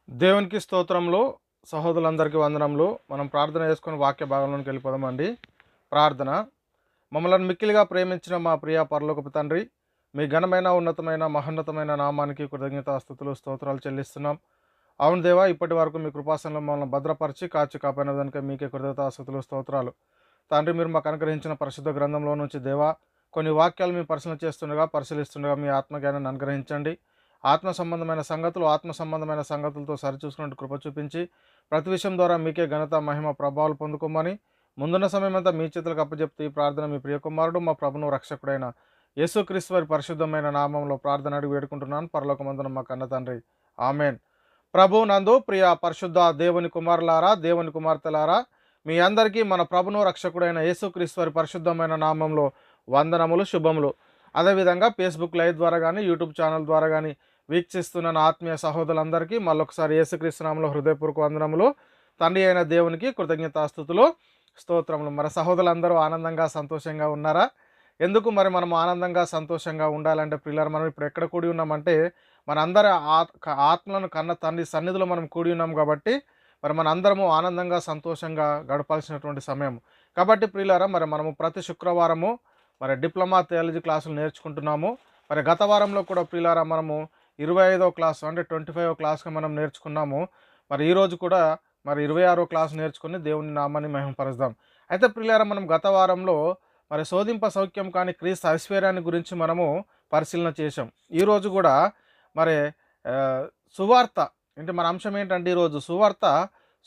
దేవునికి స్తోత్రములు. సహోదరులందరికీ వందనములు. మనం ప్రార్థన చేసుకొని వాక్య భాగంలోకి వెళ్ళిపోదామండి. ప్రార్థన. మమ్మల్ని మిక్కిలిగా ప్రేమించిన మా ప్రియ పరలోకపు తండ్రి, మీ ఘనమైన ఉన్నతమైన మహోన్నతమైన నామానికి కృతజ్ఞతాస్తుతులు స్తోత్రాలు చెల్లిస్తున్నాం. అవును దేవా, ఇప్పటి వరకు మీ కృపాసనంలో మమ్మల్ని భద్రపరిచి కాచి కాపాడిన దానికి మీకే కృతజ్ఞతాస్తుతులు స్తోత్రాలు. తండ్రి, మీరు మాకు అనుగ్రహించిన పరిశుద్ధ గ్రంథంలో నుంచి దేవా కొన్ని వాక్యాలు మేము పరిశీలిస్తుండగా మీ ఆత్మజ్ఞానాన్ని అనుగ్రహించండి. ఆత్మ సంబంధమైన సంగతులు ఆత్మ సంబంధమైన సంగతులతో సరిచూసుకున్నట్టు కృప చూపించి ప్రతి విషయం ద్వారా మీకే ఘనత మహిమ ప్రభావాలు పొందుకోమని ముందున్న సమయం అంతా మీ చేతులకు అప్పచెప్తే ఈ ప్రార్థన మీ ప్రియకుమారుడు మా ప్రభును రక్షకుడైన యేసుక్రీస్తు వారి పరిశుద్ధమైన నామంలో ప్రార్థన అడిగి వేడుకుంటున్నాను. పరలోకమందున మా కన్న తండ్రి, ఆమెన్. ప్రభు నందు ప్రియ పరిశుద్ధ దేవుని కుమారులారా, దేవుని కుమార్తెలారా, మీ అందరికీ మన ప్రభును రక్షకుడైన యేసుక్రీస్తు వారి పరిశుద్ధమైన నామంలో వందనములు, శుభములు. అదేవిధంగా ఫేస్బుక్ లైవ్ ద్వారా కానీ యూట్యూబ్ ఛానల్ ద్వారా కానీ వీక్షిస్తున్న నా ఆత్మీయ సహోదరులందరికీ మళ్ళొకసారి యేసుక్రీస్తు నామములో హృదయపూర్వక వందనములు. తండ్రి అయిన దేవునికి కృతజ్ఞతాస్తుతులు, స్తోత్రములు. మరి సహోదరులందరూ ఆనందంగా సంతోషంగా ఉన్నారా? ఎందుకు మరి మనం ఆనందంగా సంతోషంగా ఉండాలంటే పిల్లలు, మనం ఇప్పుడు ఎక్కడ కూడి ఉన్నామంటే మనందరి ఆత్మలను కన్న తండ్రి సన్నిధిలో మనం కూడి ఉన్నాం కాబట్టి మరి మనందరము ఆనందంగా సంతోషంగా గడపాల్సినటువంటి సమయం కాబట్టి ప్రియులారా, మరి మనము ప్రతి శుక్రవారము మరి డిప్లొమా థియాలజీ క్లాసులు నేర్చుకుంటున్నాము. మరి గత వారంలో కూడా ప్రియులారా మనము 25వ క్లాసు అంటే 25వ క్లాస్గా మనం నేర్చుకున్నాము. మరి ఈరోజు కూడా మరి 26వ క్లాసు నేర్చుకుని దేవుని నామాన్ని మహిమపరుద్దాం. అయితే ప్రియులారా, మనం గత వారంలో మరి శోధింప సౌఖ్యం కానీ క్రీస్తు ఐశ్వర్యాన్ని గురించి మనము పరిశీలన చేసాం. ఈరోజు కూడా మరి సువార్త అంటే మన అంశం ఏంటంటే ఈరోజు సువార్త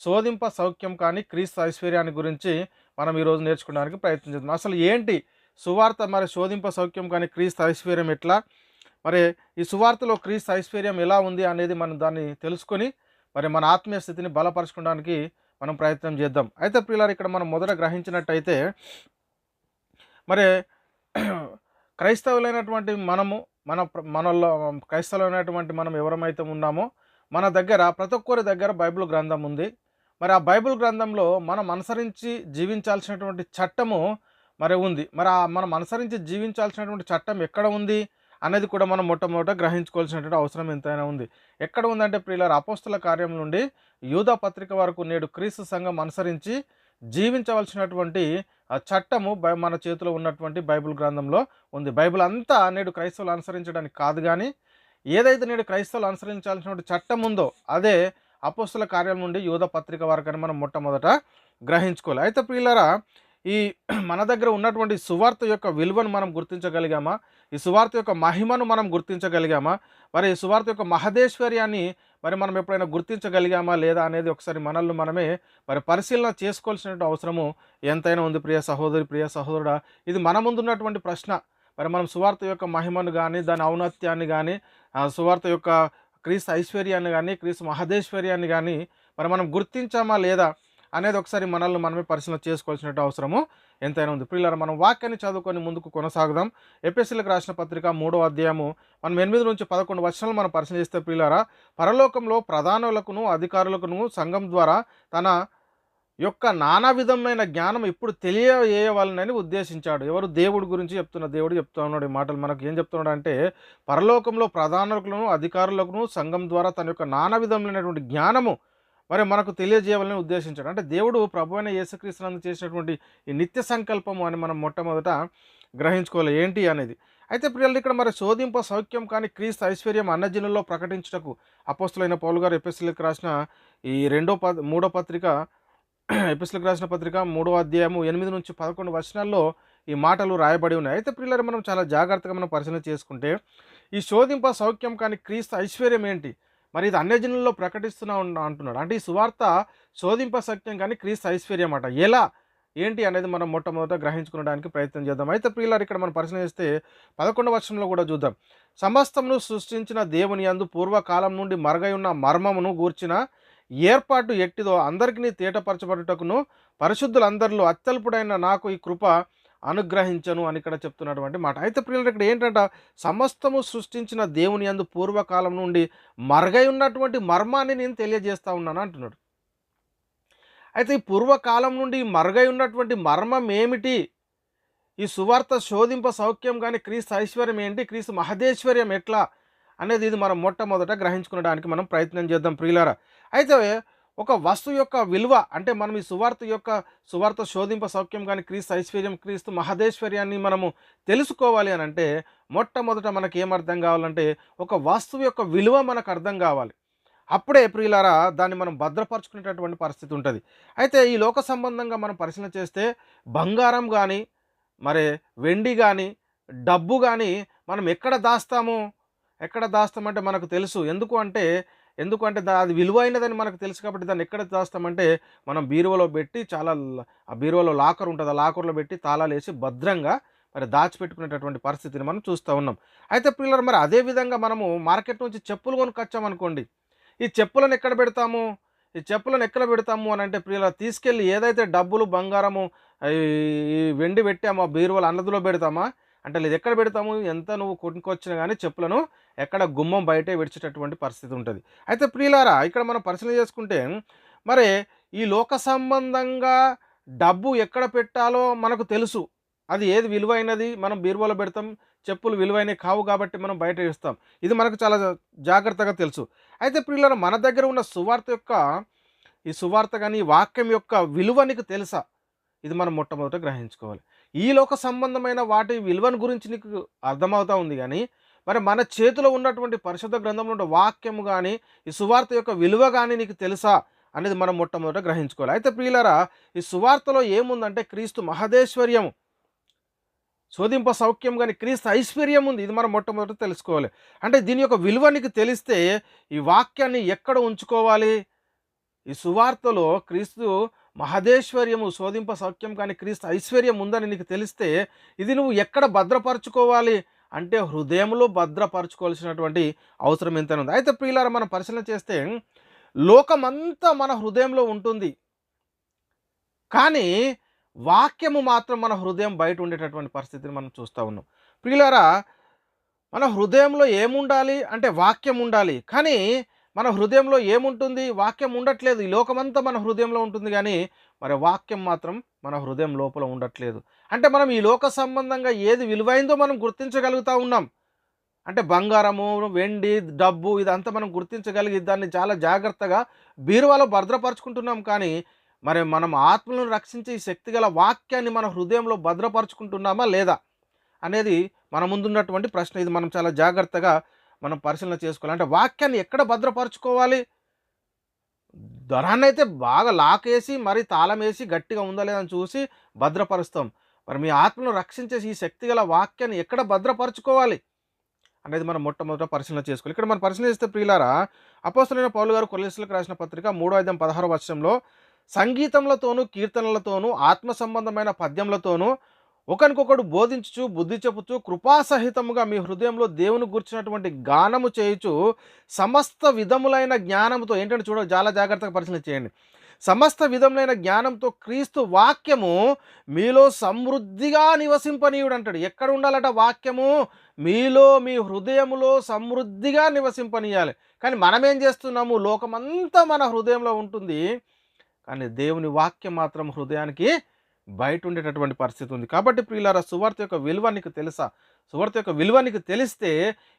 శోధింప సౌఖ్యం కానీ క్రీస్తు ఐశ్వర్యాన్ని గురించి మనం ఈరోజు నేర్చుకోవడానికి ప్రయత్నించాం. అసలు ఏంటి సువార్త, మరి శోధింప సౌఖ్యం కానీ క్రీస్తు ఐశ్వర్యం ఎట్లా, మరి ఈ సువార్తలో క్రీస్తు ఐశ్వర్యం ఎలా ఉంది అనేది మనం దాన్ని తెలుసుకొని మరి మన ఆత్మీయ స్థితిని బలపరచుకోవడానికి మనం ప్రయత్నం చేద్దాం. అయితే ప్రియులారా, ఇక్కడ మనం మొదట గ్రహించినట్టయితే మరి క్రైస్తవులైనటువంటి మనము మనలో క్రైస్తవులైనటువంటి మనం ఎవరమైతే ఉన్నామో మన దగ్గర ప్రతి ఒక్కరి దగ్గర బైబిల్ గ్రంథం ఉంది. మరి ఆ బైబిల్ గ్రంథంలో మనం అనుసరించి జీవించాల్సినటువంటి చట్టము మరి ఉంది. మరి మనం అనుసరించి జీవించాల్సినటువంటి చట్టం ఎక్కడ ఉంది అనేది కూడా మనం మొట్టమొదట గ్రహించుకోవాల్సినటువంటి అవసరం ఎంతైనా ఉంది. ఎక్కడ ఉందంటే ప్రియులారా, అపోస్తల కార్యం నుండి యూదా పత్రిక వరకు నేడు క్రీస్తు సంఘం అనుసరించి జీవించవలసినటువంటి చట్టము మన చేతిలో ఉన్నటువంటి బైబిల్ గ్రంథంలో ఉంది. బైబిల్ అంతా నేడు క్రైస్తవులు అనుసరించడానికి కాదు, కానీ ఏదైతే నేడు క్రైస్తవులు అనుసరించాల్సినటువంటి చట్టం ఉందో అదే అపోస్తల కార్యం నుండి యూదా పత్రిక వరకు అని మనం మొట్టమొదట గ్రహించుకోవాలి. అయితే ప్రియులారా, ఈ మన దగ్గర ఉన్నటువంటి సువార్త యొక్క విలువను మనం గుర్తించగలిగామా? ఈ సువార్త యొక్క మహిమను మనం గుర్తించగలిగామా? మరి ఈ సువార్త యొక్క మహదేశ్వర్యాన్ని మరి మనం ఎప్పుడైనా గుర్తించగలిగామా లేదా అనేది ఒకసారి మనల్ని మనమే మరి పరిశీలన చేసుకోవాల్సిన అవసరము ఎంతైనా ఉంది. ప్రియ సహోదరి, ప్రియ సహోదరుడా, ఇది మన ముందున్నటువంటి ప్రశ్న. మరి మనం సువార్త యొక్క మహిమను కానీ, దాని ఔన్నత్యాన్ని కానీ, సువార్త యొక్క క్రీస్తు ఐశ్వర్యాన్ని కానీ, క్రీస్తు మహదేశ్వర్యాన్ని కానీ మరి మనం గుర్తించామా లేదా అనేది ఒకసారి మనల్ని మనమే పరిశీలన చేసుకోవాల్సిన అవసరము ఎంతైనా ఉంది. ప్రియులారా, మనం వాక్యాన్ని చదువుకొని ముందుకు కొనసాగుదాం. ఎఫెసీయులకు రాసిన పత్రిక 3వ అధ్యాయము మనం 8 నుంచి 11 వచనాలు మనం పరిశీలిస్తే ప్రియులారా, పరలోకంలో ప్రధానులకును అధికారులకును సంఘం ద్వారా తన యొక్క నానా విధమైన జ్ఞానం ఇప్పుడు తెలియజేయవాలని ఉద్దేశించాడు. ఎవరు? దేవుడి గురించి దేవుడు చెప్తూ ఉన్నాడు. ఈ మాటలు మనకు ఏం చెప్తున్నాడు అంటే, పరలోకంలో ప్రధానులకును అధికారులకును సంఘం ద్వారా తన యొక్క నానా విధమైనటువంటి జ్ఞానము మరి మనకు తెలియజేయాలని ఉద్దేశించాడు. అంటే దేవుడు ప్రభు అయిన యేసుక్రీస్తునందు చేసినటువంటి ఈ నిత్య సంకల్పము అని మనం మొట్టమొదట గ్రహించుకోవాలి ఏంటి అనేది. అయితే ప్రియులు, ఇక్కడ మరి శోధింప సౌఖ్యం కానీ క్రీస్తు ఐశ్వర్యం అన్యజనుల్లో ప్రకటించుటకు అపోస్తులైన పౌలు గారు ఎఫెసీయులకు రాసిన ఈ మూడో పత్రిక ఎఫెసీయులకు రాసిన పత్రిక 3వ అధ్యాయము 8 నుంచి 11 వచనాల్లో ఈ మాటలు రాయబడి ఉన్నాయి. అయితే ప్రియులారా, మనం చాలా జాగ్రత్తగా మనం పరిశీలన చేసుకుంటే ఈ శోధింప సౌఖ్యం కానీ క్రీస్తు ఐశ్వర్యం ఏంటి, మరి ఇది అన్యజనుల్లో ప్రకటిస్తున్నా అంటున్నాడు. అంటే ఈ సువార్త శోధింప సత్యం కానీ క్రీస్తు ఐశ్వర్యం అట. ఎలా ఏంటి అనేది మనం మొట్టమొదట గ్రహించుకోవడానికి ప్రయత్నం చేద్దాం. అయితే ప్రియులారా, ఇక్కడ మనం పరిశీలన చేస్తే 11వ వచనంలో కూడా చూద్దాం. సమస్తమును సృష్టించిన దేవుని యందు పూర్వకాలం నుండి మరుగై ఉన్న మర్మమును గూర్చిన ఏర్పాటు ఎట్టిదో అందరికీ తేటపరచబడుటకును పరిశుద్ధులందరిలో అత్యల్పుడైన నాకు ఈ కృప అనుగ్రహించను అని ఇక్కడ చెప్తున్నటువంటి మాట. అయితే ప్రియులు, ఇక్కడ ఏంటంట, సమస్తము సృష్టించిన దేవుని యందు పూర్వకాలం నుండి మరుగై ఉన్నటువంటి మర్మాన్ని నేను తెలియజేస్తా ఉన్నాను అంటున్నాడు. అయితే ఈ పూర్వకాలం నుండి మరుగై ఉన్నటువంటి మర్మం ఏమిటి? ఈ సువార్త శోధింప సౌఖ్యం కానీ క్రీస్తు ఐశ్వర్యం ఏంటి, క్రీస్తు మహదేశ్వర్యం ఎట్లా అనేది ఇది మనం మొట్టమొదట గ్రహించుకోవడానికి మనం ప్రయత్నం చేద్దాం ప్రియులారా. అయితే ఒక వస్తువు యొక్క విలువ అంటే మనం ఈ సువార్త శోధింప సౌఖ్యం కానీ క్రీస్తు ఐశ్వర్యం క్రీస్తు మహదేశ్వర్యాన్ని మనము తెలుసుకోవాలి అని అంటే మొట్టమొదట మనకి ఏం అర్థం కావాలంటే ఒక వస్తువు యొక్క విలువ మనకు అర్థం కావాలి. అప్పుడే ప్రియులారా దాన్ని మనం భద్రపరుచుకునేటటువంటి పరిస్థితి ఉంటుంది. అయితే ఈ లోక సంబంధంగా మనం పరిశీలన చేస్తే బంగారం కానీ మరి వెండి కానీ డబ్బు కానీ మనం ఎక్కడ దాస్తామంటే మనకు తెలుసు. ఎందుకు అంటే అది విలువైనదని మనకు తెలుసు కాబట్టి దాన్ని ఎక్కడ దాస్తామంటే మనం బీరువాలో పెట్టి ఆ బీరువాలో లాకర్ ఉంటుంది. ఆ లాకర్లో పెట్టి తాళాలేసి భద్రంగా మరి దాచిపెట్టుకునేటటువంటి పరిస్థితిని మనం చూస్తూ ఉన్నాం. అయితే పిల్లలు మరి అదే విధంగా మనము మార్కెట్ నుంచి చెప్పులు కొనుక్కొచ్చామనుకోండి, ఈ చెప్పులను ఎక్కడ పెడతాము అని అంటే ప్రియుల తీసుకెళ్ళి ఏదైతే డబ్బులు బంగారము ఈ వెండి పెట్టామో బీరువాలో అందులో పెడతామా అంటే లేదు, ఎక్కడ పెడతాము? ఎంత నువ్వు కొనుక్కొచ్చినా కానీ చెప్పులను ఎక్కడ గుమ్మం బయటే విడిచేటటువంటి పరిస్థితి ఉంటుంది. అయితే ప్రియులారా ఇక్కడ మనం పరిశీలన చేసుకుంటే మరి ఈ లోక సంబంధంగా డబ్బు ఎక్కడ పెట్టాలో మనకు తెలుసు. అది ఏది విలువైనది మనం బీరువాలో పెడతాం, చెప్పులు విలువైనవి కావు కాబట్టి మనం బయట ఇస్తాం. ఇది మనకు చాలా జాగ్రత్తగా తెలుసు. అయితే ప్రియులారా మన దగ్గర ఉన్న సువార్త కానీ ఈ వాక్యం యొక్క విలువ నీకు తెలుసా? ఇది మనం మొట్టమొదట గ్రహించుకోవాలి. ఈ లోక సంబంధమైన వాటి విలువను గురించి నీకు అర్థమవుతా ఉంది కానీ మరి మన చేతిలో ఉన్నటువంటి పరిశుద్ధ గ్రంథంలో ఉన్న వాక్యము కానీ ఈ సువార్త యొక్క విలువ కానీ నీకు తెలుసా అనేది మనం మొట్టమొదట గ్రహించుకోవాలి. అయితే ప్రియులారా ఈ సువార్తలో ఏముందంటే క్రీస్తు మహదేశ్వర్యము శోధింప సౌఖ్యం కానీ క్రీస్తు ఐశ్వర్యం ఉంది. ఇది మనం మొట్టమొదట తెలుసుకోవాలి. అంటే దీని యొక్క విలువ నీకు తెలిస్తే ఈ వాక్యాన్ని ఎక్కడ ఉంచుకోవాలి? ఈ సువార్తలో క్రీస్తు మహదేశ్వర్యము శోధింప సౌఖ్యం కానీ క్రీస్తు ఐశ్వర్యం ఉందని నీకు తెలిస్తే ఇది నువ్వు ఎక్కడ భద్రపరచుకోవాలి అంటే హృదయంలో భద్రపరచుకోవాల్సినటువంటి అవసరం ఎంతైనా ఉంది. అయితే ప్రియులారా మనం పరిశీలన చేస్తే లోకమంతా మన హృదయంలో ఉంటుంది, కానీ వాక్యము మాత్రం మన హృదయం బయట ఉండేటటువంటి పరిస్థితిని మనం చూస్తూ ఉన్నాం. ప్రియులారా మన హృదయంలో ఏముండాలి అంటే వాక్యం ఉండాలి, కానీ మన హృదయంలో ఏముంటుంది? వాక్యం ఉండట్లేదు. ఈ లోకమంతా మన హృదయంలో ఉంటుంది కానీ మరి వాక్యం మాత్రం మన హృదయం లోపల ఉండట్లేదు. అంటే మనం ఈ లోక సంబంధంగా ఏది విలువైందో మనం గుర్తించగలుగుతూ ఉన్నాం. అంటే బంగారము వెండి డబ్బు ఇదంతా మనం గుర్తించగలిగి దాన్ని చాలా జాగ్రత్తగా బీరువాలో భద్రపరుచుకుంటున్నాం. కానీ మరి మనం ఆత్మలను రక్షించే ఈ శక్తిగల వాక్యాన్ని మన హృదయంలో భద్రపరుచుకుంటున్నామా లేదా అనేది మన ముందున్నటువంటి ప్రశ్న. ఇది మనం చాలా జాగ్రత్తగా మనం పరిశీలన చేసుకోవాలి. అంటే వాక్యాన్ని ఎక్కడ భద్రపరచుకోవాలి? ధనాన్ని అయితే బాగా లాకేసి మరి తాళం వేసి గట్టిగా ఉందా లేదని చూసి భద్రపరుస్తాం. మరి మీ ఆత్మను రక్షించేసి ఈ శక్తిగల వాక్యాన్ని ఎక్కడ భద్రపరచుకోవాలి అనేది మనం మొట్టమొదట పరిశీలన చేసుకోవాలి. ఇక్కడ మనం పరిశీలన చేస్తే ప్రియులారా అపోస్తలుడైన పౌలు గారు కొరింథీయులకు రాసిన పత్రిక 3:16 సంగీతములతోనూ కీర్తనలతోనూ ఆత్మ సంబంధమైన పద్యములతోనూ ఒకరికొకడు బోధించుచు బుద్ధి చెప్పుచు కృపాసహితముగా మీ హృదయంలో దేవుని గుర్చినటువంటి గానము చేయుచు సమస్త విధములైన జ్ఞానంతో ఏంటంటే చాలా జాగ్రత్తగా పరిశీలన చేయండి. సమస్త విధములైన జ్ఞానంతో క్రీస్తు వాక్యము మీలో సమృద్ధిగా నివసింపనీయుడు అంటాడు. ఎక్కడ ఉండాలట వాక్యము? మీలో మీ హృదయములో సమృద్ధిగా నివసింపనీయాలి. కానీ మనం ఏం చేస్తున్నాము? లోకమంతా మన హృదయంలో ఉంటుంది, కానీ దేవుని వాక్యం మాత్రం హృదయానికి బయట ఉండేటటువంటి పరిస్థితి ఉంది. కాబట్టి ప్రియులారా సువార్త యొక్క విలువ నీకు తెలుసా? సువార్త యొక్క విలువ నీకు తెలిస్తే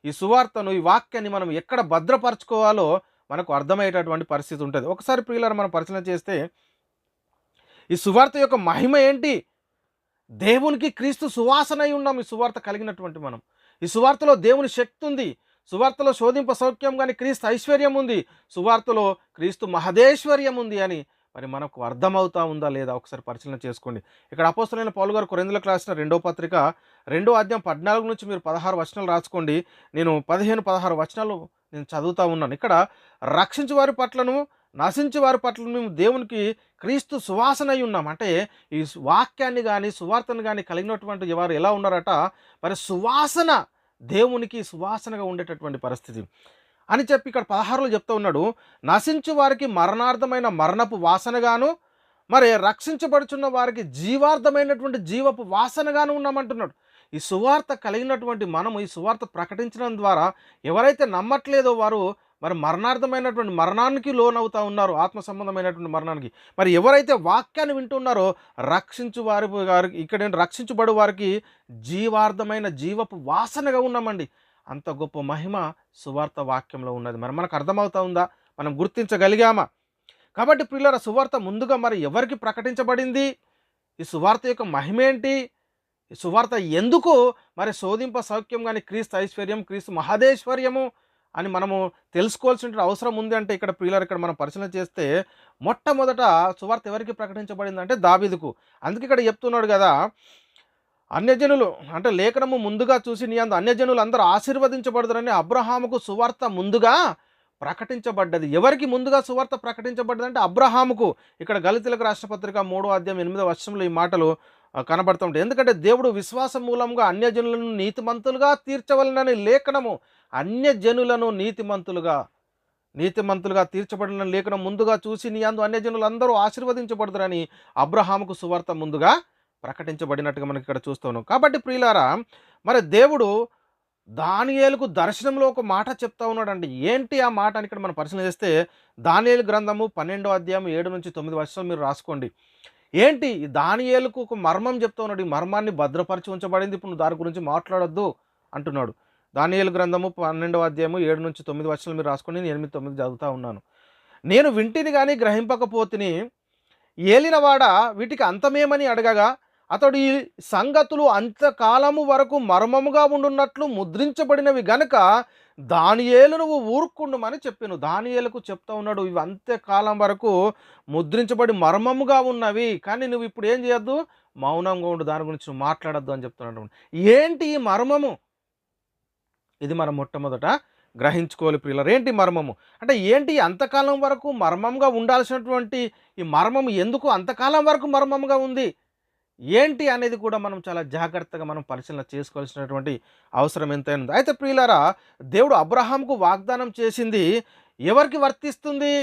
ఈ సువార్తను ఈ వాక్యాన్ని మనం ఎక్కడ భద్రపరచుకోవాలో మనకు అర్థమయ్యేటటువంటి పరిస్థితి ఉంటుంది. ఒకసారి ప్రియులారా మనం పరిశీలన చేస్తే ఈ సువార్త యొక్క మహిమ ఏంటి? దేవునికి క్రీస్తు సువాసనై ఉన్నాం. ఈ సువార్త కలిగినటువంటి మనం ఈ సువార్తలో దేవుని శక్తి ఉంది. సువార్తలో శోధింప సౌఖ్యం కానీ క్రీస్తు ఐశ్వర్యం ఉంది. సువార్తలో క్రీస్తు మహదేశ్వర్యం ఉంది అని మరి మనకు అర్థమవుతా ఉందా లేదా ఒకసారి పరిశీలన చేసుకోండి. ఇక్కడ అపోస్తలుడైన పౌలు గారు కొరింథీయులకు రాసిన 2వ పత్రిక 2వ అధ్యాయం 14 నుంచి మీరు 16 వచనాలు రాసుకోండి. నేను 15-16 వచనాలు నేను చదువుతూ ఉన్నాను. ఇక్కడ రక్షించు వారి పట్లను నశించు వారి పట్ల మేము దేవునికి క్రీస్తు సువాసన అయి ఉన్నాం. అంటే ఈ వాక్యాన్ని కానీ సువార్తను కానీ కలిగినటువంటి వారు ఎలా ఉన్నారట? మరి సువాసన, దేవునికి సువాసనగా ఉండేటటువంటి పరిస్థితి అని చెప్పి ఇక్కడ 16లో చెప్తూ ఉన్నాడు. నశించు వారికి మరణార్థమైన మరణపు వాసనగాను మరి రక్షించబడుచున్న వారికి జీవార్థమైనటువంటి జీవపు వాసనగాను ఉన్నామంటున్నాడు. ఈ సువార్త కలిగినటువంటి మనము ఈ సువార్త ప్రకటించడం ద్వారా ఎవరైతే నమ్మట్లేదో వారు మరి మరణార్థమైనటువంటి మరణానికి లోనవుతా ఉన్నారు, ఆత్మ సంబంధమైనటువంటి మరణానికి. మరి ఎవరైతే వాక్యాన్ని వింటున్నారో రక్షించబడు వారికి జీవార్థమైన జీవపు వాసనగా ఉన్నామండి. అంత గొప్ప మహిమ సువార్త వాక్యంలో ఉన్నది. మరి మనకు అర్థమవుతా ఉందా? మనం గుర్తించగలిగామా? కాబట్టి ప్రియులారా, సువార్త ముందుగా మరి ఎవరికి ప్రకటించబడింది? ఈ సువార్త యొక్క మహిమేంటి? ఈ సువార్త ఎందుకు మరి శోధింప సౌఖ్యం గాని క్రీస్తు ఐశ్వర్యం, క్రీస్తు మహదేశ్వర్యము అని మనము తెలుసుకోవాల్సిన అవసరం ఉంది. అంటే ఇక్కడ ప్రియులారా, ఇక్కడ మనం పరిశీలన చేస్తే మొట్టమొదట సువార్త ఎవరికి ప్రకటించబడిందంటే దావీదుకు. అందుకే ఇక్కడ చెప్తున్నాడు కదా, అన్యజనులు అంటే లేఖనము ముందుగా చూసి నీ అందు అన్యజనులు అందరూ ఆశీర్వదించబడదురని అబ్రహాముకు సువార్త ముందుగా ప్రకటించబడ్డది. ఎవరికి ముందుగా సువార్త ప్రకటించబడ్డది అంటే అబ్రహాముకు. ఇక్కడ గలితీయులకు రాసిన పత్రిక 3:8 ఈ మాటలు కనబడుతుంటాయి. ఎందుకంటే దేవుడు విశ్వాసం మూలంగా అన్యజనులను నీతిమంతులుగా తీర్చవలనని లేఖనము అన్యజనులను నీతిమంతులుగా తీర్చబడిన లేఖనం ముందుగా చూసి నీ అందు అన్యజనులు అందరూ ఆశీర్వదించబడదురని అబ్రహాముకు సువార్త ముందుగా ప్రకటించబడినట్టుగా మనకి ఇక్కడ చూస్తున్నాం. కాబట్టి ప్రియులారా, మరి దేవుడు దానియేలుకు దర్శనంలో ఒక మాట చెప్తా ఉన్నాడండి. ఏంటి ఆ మాట అని ఇక్కడ మనం పరిశీలన చేస్తే దానియేలు గ్రంథము 12:7-9 మీరు రాసుకోండి. ఏంటి ఈ దానియేలుకు ఒక మర్మం చెప్తా ఉన్నాడు. ఈ మర్మాన్ని భద్రపరిచి ఉంచబడింది, ఇప్పుడు నువ్వు దాని గురించి మాట్లాడొద్దు అంటున్నాడు. దానియేలు గ్రంథము 12:7-9 మీరు రాసుకోండి. నేను 8-9 చదువుతా ఉన్నాను. నేను వింటిని కానీ గ్రహింపకపోతిని, ఏలినవాడ వీటికి అంతమేమని అడగగా అతడు ఈ సంగతులు అంతకాలము వరకు మర్మముగా ఉండున్నట్లు ముద్రించబడినవి గనుక దానియేలు నువ్వు ఊరుకుండుమని చెప్పాను. దానియేలుకు చెప్తా ఉన్నాడు, ఇవి అంత్యకాలం వరకు ముద్రించబడి మర్మముగా ఉన్నవి, కానీ నువ్వు ఇప్పుడు ఏం చేయొద్దు, మౌనంగా ఉండు, దాని గురించి నువ్వు మాట్లాడద్దు అని చెప్తున్నాడు. ఏంటి ఈ మర్మము? ఇది మనం మొట్టమొదట గ్రహించుకోవాలి ప్రియులారా. ఏంటి మర్మము అంటే ఏంటి? అంతకాలం వరకు మర్మంగా ఉండాల్సినటువంటి ఈ మర్మము ఎందుకు అంతకాలం వరకు మర్మంగా ఉంది ఏంటి అనేది కూడా మనం చాలా జాగ్రత్తగా మనం పరిశీలన చేసుకోవాల్సినటువంటి అవసరం ఎంతైనా ఉంది. అయితే ప్రియులారా, దేవుడు అబ్రహాంకు వాగ్దానం చేసింది ఎవరికి వర్తిస్తుంది?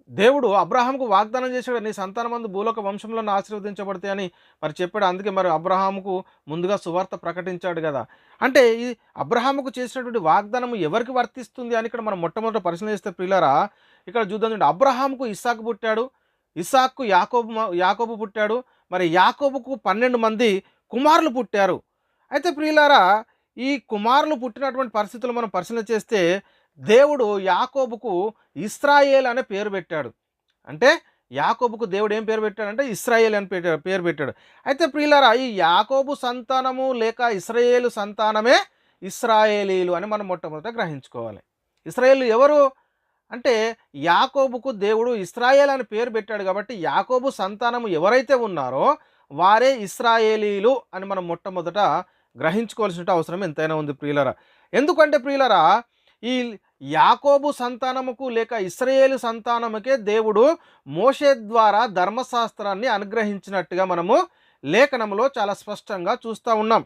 దేవుడు అబ్రహాంకు వాగ్దానం చేశాడు, నీ సంతానమందు భూలోక వంశంలో ఆశీర్వదించబడతాయి అని మరి చెప్పాడు. అందుకే మరి అబ్రహాముకు ముందుగా సువార్త ప్రకటించాడు కదా. అంటే ఈ అబ్రహాముకు చేసినటువంటి వాగ్దానం ఎవరికి వర్తిస్తుంది అని ఇక్కడ మనం మొట్టమొదట పరిశీలన చేస్తే ప్రియులారా, ఇక్కడ చూద్దాం చూడండి. అబ్రహాముకు ఇస్సాకు పుట్టాడు, ఇస్సాకు యాకోబు పుట్టాడు, మరి యాకోబుకు 12 మంది కుమారులు పుట్టారు. అయితే ప్రియులారా, ఈ కుమారులు పుట్టినటువంటి పరిస్థితులు మనం పరిశీలన చేస్తే దేవుడు యాకోబుకు ఇస్రాయేల్ అనే పేరు పెట్టాడు. అంటే యాకోబుకు దేవుడు ఏం పేరు పెట్టాడంటే ఇస్రాయేల్ అని పేరు పెట్టాడు. అయితే ప్రియులారా, ఈ యాకోబు సంతానము లేక ఇస్రాయేలు సంతానమే ఇస్రాయేలీలు అని మనం మొట్టమొదట గ్రహించుకోవాలి. ఇస్రాయేలు ఎవరు అంటే యాకోబుకు దేవుడు ఇస్రాయేల్ అని పేరు పెట్టాడు కాబట్టి యాకోబు సంతానము ఎవరైతే ఉన్నారో వారే ఇస్రాయేలీలు అని మనం మొట్టమొదట గ్రహించుకోవాల్సిన అవసరం ఎంతైనా ఉంది ప్రియులారా. ఎందుకంటే ప్రియులారా, ఈ యాకోబు సంతానముకు లేక ఇశ్రాయేలు సంతానముకే దేవుడు మోషే ద్వారా ధర్మశాస్త్రాన్ని అనుగ్రహించినట్టుగా మనము లేఖనంలో చాలా స్పష్టంగా చూస్తూ ఉన్నాం.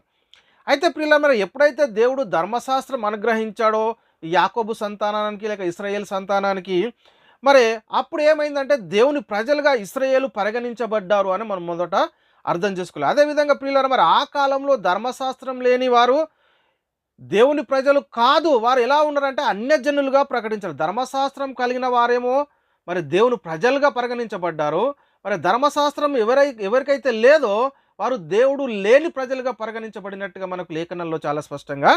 అయితే ప్రియులారా, మరి ఎప్పుడైతే దేవుడు ధర్మశాస్త్రం అనుగ్రహించాడో యాకోబు సంతానానికి లేక ఇశ్రాయేలు సంతానానికి, మరి అప్పుడు ఏమైందంటే దేవుని ప్రజలుగా ఇశ్రాయేలు పరిగణించబడ్డారు అని మనం మొదట అర్థం చేసుకోవాలి. అదేవిధంగా ప్రియులారా, మరి ఆ కాలంలో ధర్మశాస్త్రం లేని వారు దేవుని ప్రజలు కాదు. వారు ఎలా ఉన్నారంటే అన్యజనులుగా ప్రకటించారు. ధర్మశాస్త్రం కలిగిన వారేమో మరి దేవుని ప్రజలుగా పరిగణించబడ్డారు. మరి ధర్మశాస్త్రం ఎవరికైతే లేదో వారు దేవుడు లేని ప్రజలుగా పరిగణించబడినట్టుగా మనకు లేఖనంలో చాలా స్పష్టంగా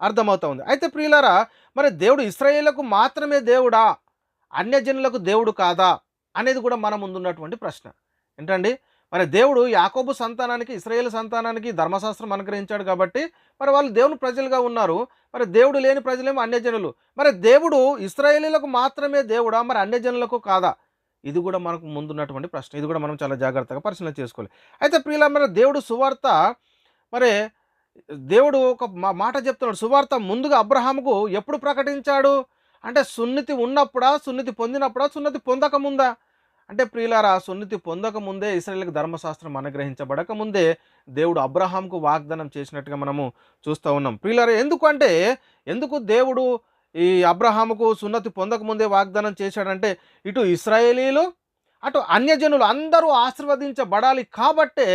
అర్థమవుతా ఉంది. అయితే ప్రియులారా, మరి దేవుడు ఇశ్రాయేలుకు మాత్రమే దేవుడా, అన్యజనులకు దేవుడు కాదా అనేది కూడా మన ముందున్నటువంటి ప్రశ్న ఏంటండి. మరి దేవుడు యాకోబు సంతానానికి ఇశ్రాయేలు సంతానానికి ధర్మశాస్త్రం అనుగ్రహించాడు కాబట్టి మరి వాళ్ళు దేవుని ప్రజలుగా ఉన్నారు. మరి దేవుడు లేని ప్రజలేమో అన్యజనులు. మరి దేవుడు ఇశ్రాయేలీలకు మాత్రమే దేవుడా, మరి అన్యజనులకు కాదా? ఇది కూడా మనకు ముందున్నటువంటి ప్రశ్న. ఇది కూడా మనం చాలా జాగ్రత్తగా పరిశీలన చేసుకోవాలి. అయితే ప్రియులారా, మరి దేవుడు సువార్త మరి దేవుడు ఒక మాట చెప్తున్నాడు. సువార్త ముందుగా అబ్రహాముకు ఎప్పుడు ప్రకటించాడు అంటే సున్నతి ఉన్నప్పుడా, సున్నతి పొందినప్పుడా, సున్నతి పొందకముందా? అంటే ప్రియులారా, సున్నతి పొందకముందే ఇశ్రాయేలుకు ధర్మశాస్త్రం అనుగ్రహించబడక ముందే దేవుడు అబ్రహాంకు వాగ్దానం చేసినట్టుగా మనము చూస్తూ ఉన్నాం. ప్రియులారా, ఎందుకు దేవుడు ఈ అబ్రహాముకు సున్నతి పొందకముందే వాగ్దానం చేశాడంటే ఇటు ఇశ్రాయేలీలు అటు అన్యజనులు అందరూ ఆశీర్వదించబడాలి కాబట్టే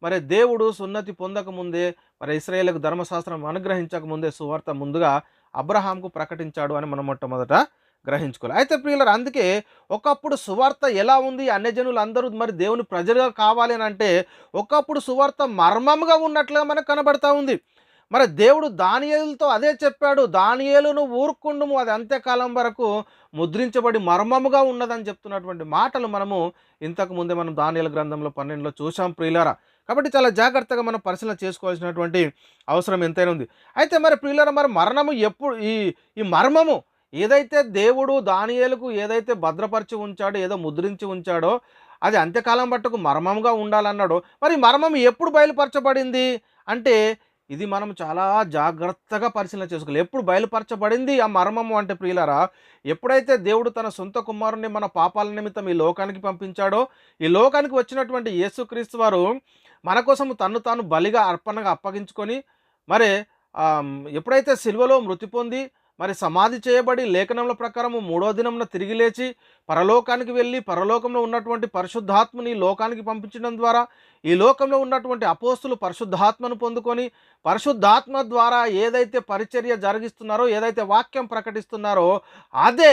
మరి దేవుడు సున్నతి పొందకముందే మరి ఇశ్రాయేలుకు ధర్మశాస్త్రం అనుగ్రహించకముందే సువార్త ముందుగా అబ్రహాంకు ప్రకటించాడు అని మనం మొట్టమొదట గ్రహించుకోవాలి. అయితే ప్రియులారా, అందుకే ఒకప్పుడు సువార్త ఎలా ఉంది, అన్యజనులు అందరూ మరి దేవుని ప్రజలుగా కావాలి అని అంటే ఒకప్పుడు సువార్త మర్మంగా ఉన్నట్లుగా మనకు కనబడతా ఉంది. మరి దేవుడు దానియేలుతో అదే చెప్పాడు, దానియేలును ఊరుకుండుము, అది అంత్యకాలం వరకు ముద్రించబడి మర్మముగా ఉన్నదని చెప్తున్నటువంటి మాటలు మనము ఇంతకు ముందే మనం దానియేలు గ్రంథంలో 12లో చూసాం ప్రియులారా. కాబట్టి చాలా జాగ్రత్తగా మనం పరిశీలన చేసుకోవాల్సినటువంటి అవసరం ఎంతైనా ఉంది. అయితే మరి ప్రియులారా, మరి మరణము ఎప్పుడు ఈ ఈ మర్మము ఏదైతే దేవుడు దానియేలుకు ఏదైతే భద్రపరిచి ఉంచాడో, ఏదో ముద్రించి ఉంచాడో, అది అంత్యకాలం మట్టుకు మర్మంగా ఉండాలన్నాడో, మరి మర్మం ఎప్పుడు బయలుపరచబడింది అంటే ఇది మనం చాలా జాగ్రత్తగా పరిశీలన చేసుకోవాలి. ఎప్పుడు బయలుపరచబడింది ఆ మర్మము అంటే ప్రియులారా, ఎప్పుడైతే దేవుడు తన సొంత కుమారుని మన పాపాల నిమిత్తం ఈ లోకానికి పంపించాడో, ఈ లోకానికి వచ్చినటువంటి యేసుక్రీస్తు వారు మన కోసం తన్ను తాను బలిగా అర్పణగా అప్పగించుకొని మరి ఎప్పుడైతే సిలువలో మృతి పొంది మరి సమాధి చేయబడి లేఖనముల ప్రకారము మూడో దినమున తిరిగి లేచి పరలోకానికి వెళ్ళి పరలోకంలో ఉన్నటువంటి పరిశుద్ధాత్మని లోకానికి పంపించడం ద్వారా ఈ లోకంలో ఉన్నటువంటి అపోస్తులు పరిశుద్ధాత్మను పొందుకొని పరిశుద్ధాత్మ ద్వారా ఏదైతే పరిచర్య జరిగిస్తున్నారో, ఏదైతే వాక్యం ప్రకటిస్తున్నారో, అదే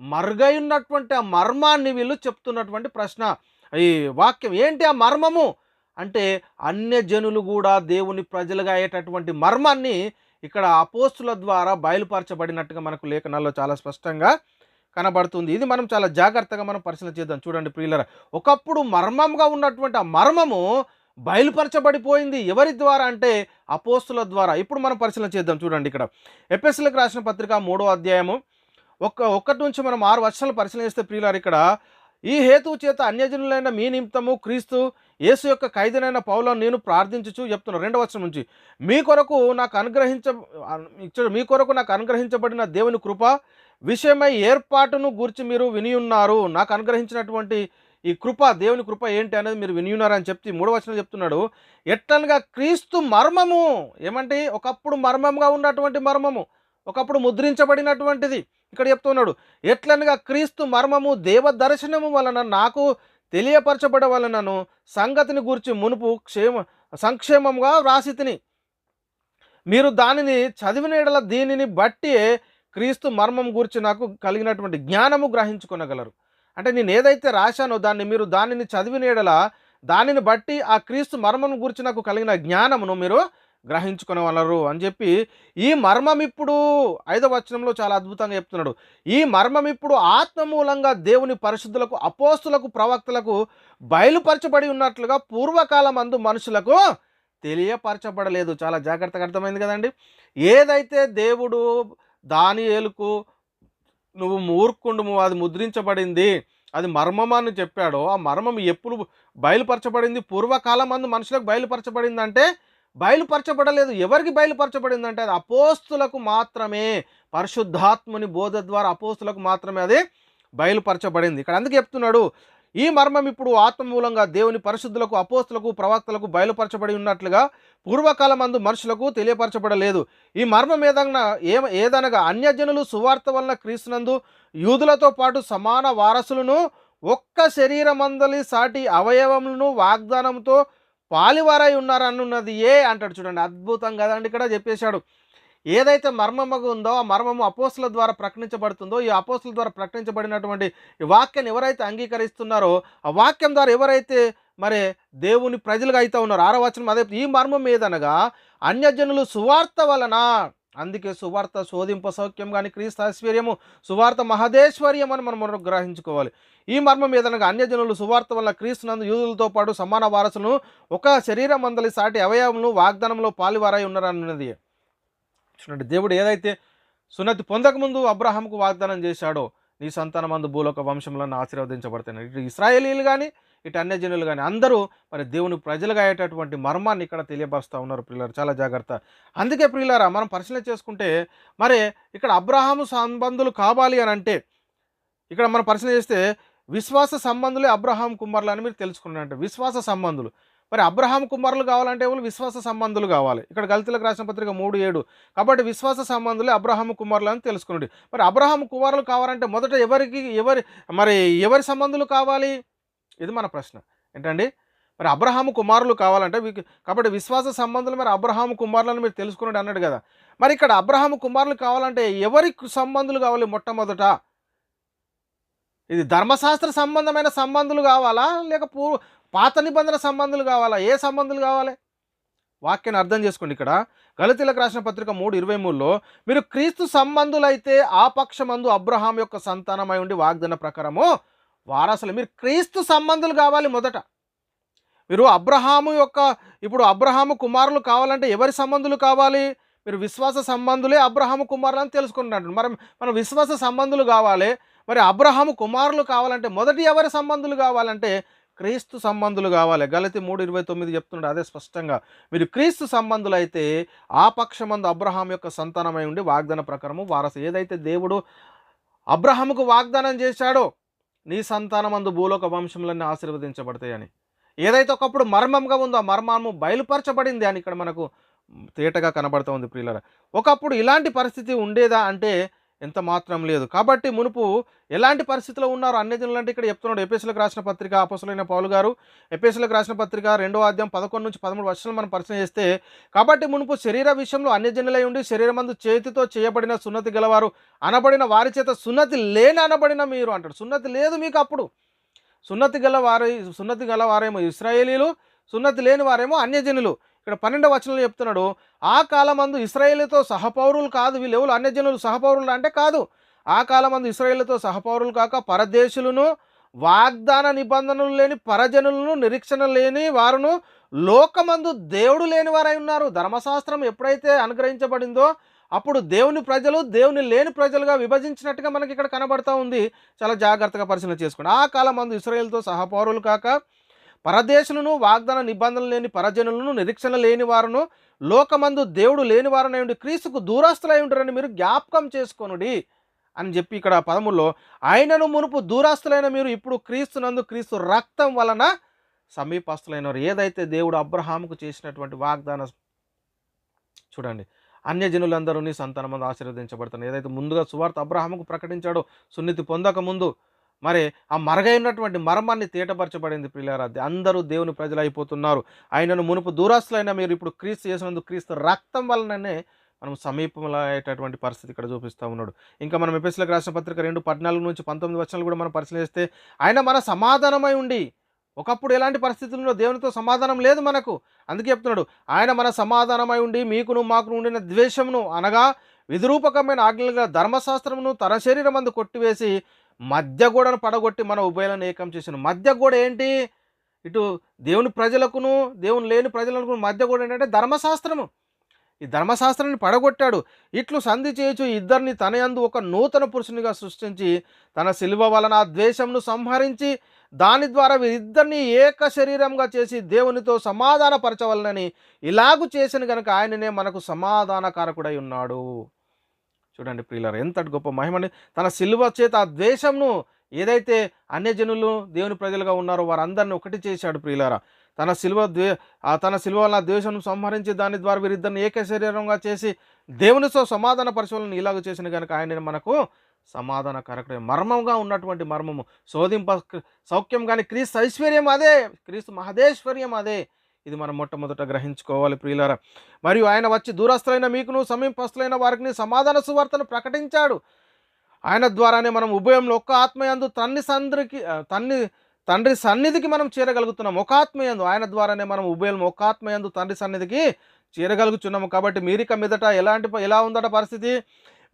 మరుగై ఉన్నటువంటి ఆ మర్మాన్ని వీళ్ళు చెప్తున్నటువంటి ప్రశ్న. ఈ వాక్యం ఏంటి ఆ మర్మము అంటే అన్యజనులు కూడా దేవుని ప్రజలుగా అయ్యేటటువంటి మర్మాన్ని ఇక్కడ అపోస్తుల ద్వారా బయలుపరచబడినట్టుగా మనకు లేఖనాల్లో చాలా స్పష్టంగా కనబడుతుంది. ఇది మనం చాలా జాగ్రత్తగా మనం పరిశీలన చేద్దాం. చూడండి ప్రియులరా, ఒకప్పుడు మర్మంగా ఉన్నటువంటి ఆ మర్మము బయలుపరచబడిపోయింది. ఎవరి ద్వారా అంటే అపోస్తుల ద్వారా. ఇప్పుడు మనం పరిశీలన చేద్దాం. చూడండి ఇక్కడ ఎఫెసీయులకు రాసిన పత్రిక 3వ అధ్యాయము 1 నుంచి మనం 6 వచనాలు పరిశీలన చేస్తే ప్రియులారా, ఇక్కడ ఈ హేతువు చేత అన్యజనులైన మీ నిమిత్తము క్రీస్తు యేసు యొక్క ఖైదీనైన పౌలను నేను ప్రార్థించుచు చెప్తున్నాను. 2వ వచనం నుంచి మీ కొరకు నాకు అనుగ్రహించబడిన దేవుని కృప విషయమై ఏర్పాటును గూర్చి మీరు వినియున్నారు. నాకు అనుగ్రహించినటువంటి ఈ కృప, దేవుని కృప ఏంటి అనేది మీరు వినియున్నారని చెప్తే 3వ వచనం చెప్తున్నాడు, ఎట్లనగా క్రీస్తు మర్మము. ఏమంటే ఒకప్పుడు మర్మంగా ఉన్నటువంటి మర్మము, ఒకప్పుడు ముద్రించబడినటువంటిది ఇక్కడ చెప్తున్నాడు. ఎట్లనగా క్రీస్తు మర్మము దేవ దర్శనము వలన నాకు తెలియపరచబడవలనను సంగతిని గూర్చి మునుపు సంక్షేమంగా వ్రాసి తిని మీరు దానిని చదివిన ఎడల దీనిని బట్టి క్రీస్తు మర్మం గూర్చి నాకు కలిగినటువంటి జ్ఞానము గ్రహించుకొనగలరు. అంటే నేను ఏదైతే రాశానో మీరు దానిని చదివిన ఎడల దానిని బట్టి ఆ క్రీస్తు మర్మం గూర్చి నాకు కలిగిన జ్ఞానమును మీరు గ్రహించుకొనవలరు అని చెప్పి ఈ మర్మం ఇప్పుడు 5వ వచనంలో చాలా అద్భుతంగా చెప్తున్నాడు. ఈ మర్మం ఇప్పుడు ఆత్మ మూలంగా దేవుని పరిశుద్ధులకు అపోస్తులకు ప్రవక్తలకు బయలుపరచబడి ఉన్నట్లుగా పూర్వకాలమందు మనుషులకు తెలియపరచబడలేదు. చాలా జాగ్రత్తగా అర్థమైంది కదండి. ఏదైతే దేవుడు దానియేలుకు నువ్వు మూర్ఖుండుము, అది ముద్రించబడింది, అది మర్మమాన్ని చెప్పాడో, ఆ మర్మం ఎప్పుడు బయలుపరచబడింది? పూర్వకాలమందు మనుషులకు బయలుపరచబడిందంటే బయలుపరచబడలేదు. ఎవరికి బయలుపరచబడిందంటే అది అపోస్తులకు మాత్రమే. పరిశుద్ధాత్ముని బోధ ద్వారా అపోస్తులకు మాత్రమే అది బయలుపరచబడింది. ఇక్కడ అందుకే చెప్తున్నాడు, ఈ మర్మం ఇప్పుడు ఆత్మ మూలంగా దేవుని పరిశుద్ధులకు అపోస్తులకు ప్రవక్తలకు బయలుపరచబడి ఉన్నట్లుగా పూర్వకాలమందు మనుషులకు తెలియపరచబడలేదు. ఈ మర్మం ఏదనగా అన్యజనులు సువార్త వలన క్రీస్తునందు యూదులతో పాటు సమాన వారసులను ఒక్క శరీరమందలి సాటి అవయవములను వాగ్దానంతో పాలివారై ఉన్నారనున్నది అంటాడు. చూడండి, అద్భుతం కదండి. ఇక్కడ చెప్పేశాడు, ఏదైతే మర్మముగా ఉందో ఆ మర్మము అపోస్తుల ద్వారా ప్రకటించబడుతుందో, ఈ అపోస్తుల ద్వారా ప్రకటించబడినటువంటి ఈ వాక్యాన్ని ఎవరైతే అంగీకరిస్తున్నారో, ఆ వాక్యం ద్వారా ఎవరైతే మరి దేవుని ప్రజలుగా అయితే ఉన్నారో, 6వ వచనం అదే, ఈ మర్మం ఏదనగా అన్యజనులు సువార్త వలన, అందుకే సువార్త శోధింప సౌఖ్యం కానీ క్రీస్తు ఐశ్వర్యము, సువార్త మహదేశ్వర్యం అని మనం గ్రహించుకోవాలి. ఈ మర్మం ఏదనగా అన్యజనులు సువార్త వల్ల క్రీస్తునందు యూదులతో పాటు సమాన వారసులను ఒక శరీరం మందలి సాటి అవయవమును వాగ్దానంలో పాలివారై ఉన్నారన్నది. చూడండి, దేవుడు ఏదైతే సున్నతి పొందకముందు అబ్రహాముకు వాగ్దానం చేశాడో, నీ సంతానమందు భూలోక వంశములను ఆశీర్వదించబడతాయి. ఇటు ఇశ్రాయేలీలు కానీ ఇటు అన్యజనులు కానీ అందరూ మరి దేవుని ప్రజలుగా అయ్యేటటువంటి మర్మాన్ని ఇక్కడ తెలియపరుస్తూ ఉన్నారు ప్రియులారా. చాలా జాగ్రత్త. అందుకే ప్రియులారా, మనం పరిశీలన చేసుకుంటే మరి ఇక్కడ అబ్రహాము సంబంధులు కావాలి అని అంటే ఇక్కడ మనం పరిశీలన చేస్తే విశ్వాస సంబంధులే అబ్రహాం కుమారులు అని మీరు తెలుసుకున్నారంటే, విశ్వాస సంబంధులు. మరి అబ్రహాం కుమారులు కావాలంటే ఎవరు? విశ్వాస సంబంధులు కావాలి. ఇక్కడ గల్తీలకు రాసిన పత్రిక 3:7. కాబట్టి విశ్వాస సంబంధులే అబ్రహాము కుమారులు అని తెలుసుకున్నాడు. మరి అబ్రహాము కుమారులు కావాలంటే మొదట ఎవరి సంబంధులు కావాలి? ఇది మన ప్రశ్న ఏంటండి. మరి అబ్రహాము కుమారులు కావాలంటే కాబట్టి విశ్వాస సంబంధులు మరి అబ్రహాము కుమారులను మీరు తెలుసుకున్నాడు అన్నాడు కదా. మరి ఇక్కడ అబ్రహాము కుమారులు కావాలంటే ఎవరి సంబంధులు కావాలి? మొట్టమొదట ఇది ధర్మశాస్త్ర సంబంధమైన సంబంధులు కావాలా, లేక పాత నిబంధన సంబంధులు కావాలా? ఏ సంబంధులు కావాలి? వాక్యాన్ని అర్థం చేసుకోండి ఇక్కడ. గలతీలకు రాసిన పత్రిక 3:23లో మీరు క్రీస్తు సంబంధులైతే ఆ పక్షమందు అబ్రహాం యొక్క సంతానమై ఉండి వాగ్దాన ప్రకారము వారసులు. మీరు క్రీస్తు సంబంధులు కావాలి మొదట. మీరు అబ్రహాము యొక్క ఇప్పుడు అబ్రహాము కుమారులు కావాలంటే ఎవరి సంబంధులు కావాలి? మీరు విశ్వాస సంబంధులే అబ్రహాము కుమారులు అని తెలుసుకుంటున్నాడు. మరి మనం విశ్వాస సంబంధులు కావాలి. మరి అబ్రహాము కుమారులు కావాలంటే మొదటి ఎవరి సంబంధులు కావాలంటే క్రీస్తు సంబంధులు కావాలి. గలతీ 3:29 చెప్తున్నాడు అదే స్పష్టంగా. మీరు క్రీస్తు సంబంధులు అయితే ఆ పక్షమందు అబ్రహాం యొక్క సంతానమై ఉండి వాగ్దాన ప్రకారము వారసు. ఏదైతే దేవుడు అబ్రహాముకు వాగ్దానం చేశాడో నీ సంతానమందు భూలోక వంశములన్నీ ఆశీర్వదించబడతాయని, ఏదైతే ఒకప్పుడు మర్మంగా ఉందో ఆ మర్మము బయలుపరచబడింది అని ఇక్కడ మనకు తేటగా కనబడుతూ ఉంది ప్రియులారా. ఒకప్పుడు ఇలాంటి పరిస్థితి ఉండేదా అంటే ఎంత మాత్రం లేదు. కాబట్టి మునుపు ఎలాంటి పరిస్థితిలో ఉన్నారు అన్యజనులు అంటే ఇక్కడ చెప్తున్నాడు. ఎఫెసీయులకు రాసిన పత్రిక అపోస్తలుడైన పౌలు గారు ఎఫెసీయులకు రాసిన పత్రిక 2వ అధ్యాయం 11-13 వచనాలు మనం పరిచయం చేస్తే, కాబట్టి మునుపు శరీర విషయంలో అన్యజనులై ఉండి శరీరమందు చేతితో చేయబడిన సున్నతి గలవారు అనబడిన వారి చేత సున్నతి లేని అనబడిన మీరు అంటాడు. సున్నతి లేదు మీకు అప్పుడు. సున్నతి గలవారేమో ఇశ్రాయేలీలు, సున్నతి లేని వారేమో అన్యజనులు. ఇక్కడ 12వ వచనంలో చెప్తున్నాడు, ఆ కాలమందు ఇశ్రాయేలుతో సహపౌరులు కాదు. వీళ్ళు ఎవరు అన్యజనులు సహపౌరులు అంటే కాదు. ఆ కాలమందు ఇశ్రాయేలుతో సహపౌరులు కాక పరదేశులను, వాగ్దాన నిబంధనలు లేని పరజనులను, నిరీక్షణ లేని వారును, లోకమందు దేవుడు లేని వారై ఉన్నారు. ధర్మశాస్త్రం ఎప్పుడైతే అనుగ్రహించబడిందో అప్పుడు దేవుని ప్రజలు దేవుని లేని ప్రజలుగా విభజించినట్టుగా మనకి ఇక్కడ కనబడతా ఉంది. చాలా జాగ్రత్తగా పరిశీలన చేసుకోండి. ఆ కాలమందు ఇశ్రాయేలుతో సహపౌరులు కాక పరదేశులను, వాగ్దాన నిబంధనలు లేని పరజనులను, నిరీక్షణ లేని వారును, లోకమందు దేవుడు లేని వారనై ఉండి క్రీస్తుకు దూరస్తులై ఉంటారని మీరు జ్ఞాపకం చేసుకొనుడి అని చెప్పి ఇక్కడ 13లో ఆయనను మునుపు దూరస్తులైన మీరు ఇప్పుడు క్రీస్తునందు క్రీస్తు రక్తం వలన సమీపస్తులైనవారు. ఏదైతే దేవుడు అబ్రహాముకు చేసినటువంటి వాగ్దానం చూడండి, అన్యజనులందరూ నీ సంతానమందు ఆశీర్వదించబడతాను. ఏదైతే ముందుగా సువార్త అబ్రహాముకు ప్రకటించాడో సున్నతి పొందక ముందు, మరి ఆ మరగైనటువంటి మర్మాన్ని తేటపరచబడింది ప్రియులారా. అందరూ దేవుని ప్రజలు అయిపోతున్నారు. ఆయనను మునుపు దూరస్తులైన మీరు ఇప్పుడు క్రీస్తు చేసినందుకు క్రీస్తు రక్తం వలననే మనం సమీపంలో అయ్యేటటువంటి పరిస్థితి ఇక్కడ చూపిస్తూ ఉన్నాడు. ఇంకా మనం ఎఫెసీయులకు రాసిన పత్రిక 2:14-19 వచనాలు కూడా మనం పరిశీలిస్తే, ఆయన మన సమాధానమై ఉండి, ఒకప్పుడు ఎలాంటి పరిస్థితుల్లో దేవునితో సమాధానం లేదు మనకు. అందుకే చెప్తున్నాడు, ఆయన మన సమాధానమై ఉండి మీకును మాకును ఉండిన ద్వేషమును అనగా విధిరూపకమైన ఆజ్ఞలుగా ధర్మశాస్త్రమును తన శరీరం అందు కొట్టివేసి మధ్య గోడను పడగొట్టి మన ఉభయలను ఏకం చేశాను. మధ్య గోడ ఏంటి? ఇటు దేవుని ప్రజలకును దేవుని లేని ప్రజలకు మధ్య గోడ ఏంటంటే ధర్మశాస్త్రము. ఈ ధర్మశాస్త్రాన్ని పడగొట్టాడు. ఇట్లు సంధి చేయొచ్చు ఇద్దరిని తన యందు ఒక నూతన పురుషునిగా సృష్టించి తన శిలువ వలన ద్వేషమును సంహరించి దాని ద్వారా వీరిద్దరిని ఏక శరీరంగా చేసి దేవునితో సమాధానపరచవలనని ఇలాగు చేసిన గనుక ఆయననే మనకు సమాధానకారకుడై ఉన్నాడు. చూడండి ప్రియులారా, ఎంతటి గొప్ప మహిమని తన శిలువ చేత ఆ ద్వేషంను ఏదైతే అన్యజనులు దేవుని ప్రజలుగా ఉన్నారో వారందరిని ఒకటి చేశాడు ప్రియులారా. తన శిలువ వలన ద్వేషం సంహరించి దాని ద్వారా వీరిద్దరిని ఏక శరీరంగా చేసి దేవునితో సమాధాన పరిశోధనను ఇలాగ చేసిన కనుక ఆయన మనకు సమాధానకారకుడే. మర్మంగా ఉన్నటువంటి మర్మము శోధింప సౌఖ్యం కానీ క్రీస్తు ఐశ్వర్యం అదే, క్రీస్తు మహదేశ్వర్యం అదే. ఇది మనం మొట్టమొదట గ్రహించుకోవాలి ప్రియులారా. మరియు ఆయన వచ్చి దూరస్తులైన మీకును సమీపస్తులైన వారికి సమాధాన సువార్తను ప్రకటించాడు. ఆయన ద్వారానే మనం ఉభయంలో ఒక్క ఆత్మయందు తండ్రి సన్నిధికి మనం చేరగలుగుతున్నాం. ఒక ఆత్మయందు ఆయన ద్వారానే మనం ఉభయం ఒక్క ఆత్మయందు తండ్రి సన్నిధికి చేరగలుగుతున్నాము. కాబట్టి మీరిక మీదట ఎలా ఉందట పరిస్థితి?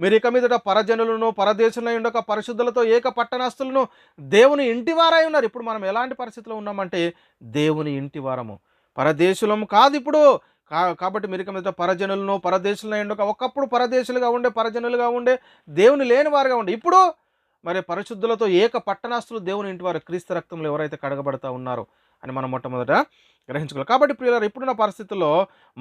మీరిక మీదట పరజనులను పరదేశులై ఉండక పరిశుద్ధులతో ఏక పట్టణస్థులను దేవుని ఇంటివారై ఉన్నారు. ఇప్పుడు మనం ఎలాంటి పరిస్థితిలో ఉన్నామంటే దేవుని ఇంటివారము, పరదేశులము కాదు ఇప్పుడు. కాబట్టి మీరిక మీద పరజనులను పరదేశులై ఉండక, ఒకప్పుడు పరదేశులుగా ఉండే పరజనులుగా ఉండే దేవుని లేని వారుగా ఉండే, ఇప్పుడు మరి పరిశుద్ధులతో ఏక పట్టణస్థులు దేవుని ఇంటి వారు క్రీస్తు రక్తంలో ఎవరైతే కడగబడతా ఉన్నారో అని మనం మొట్టమొదట గ్రహించుకోవాలి. కాబట్టి ప్రియులారా, ఇప్పుడున్న పరిస్థితుల్లో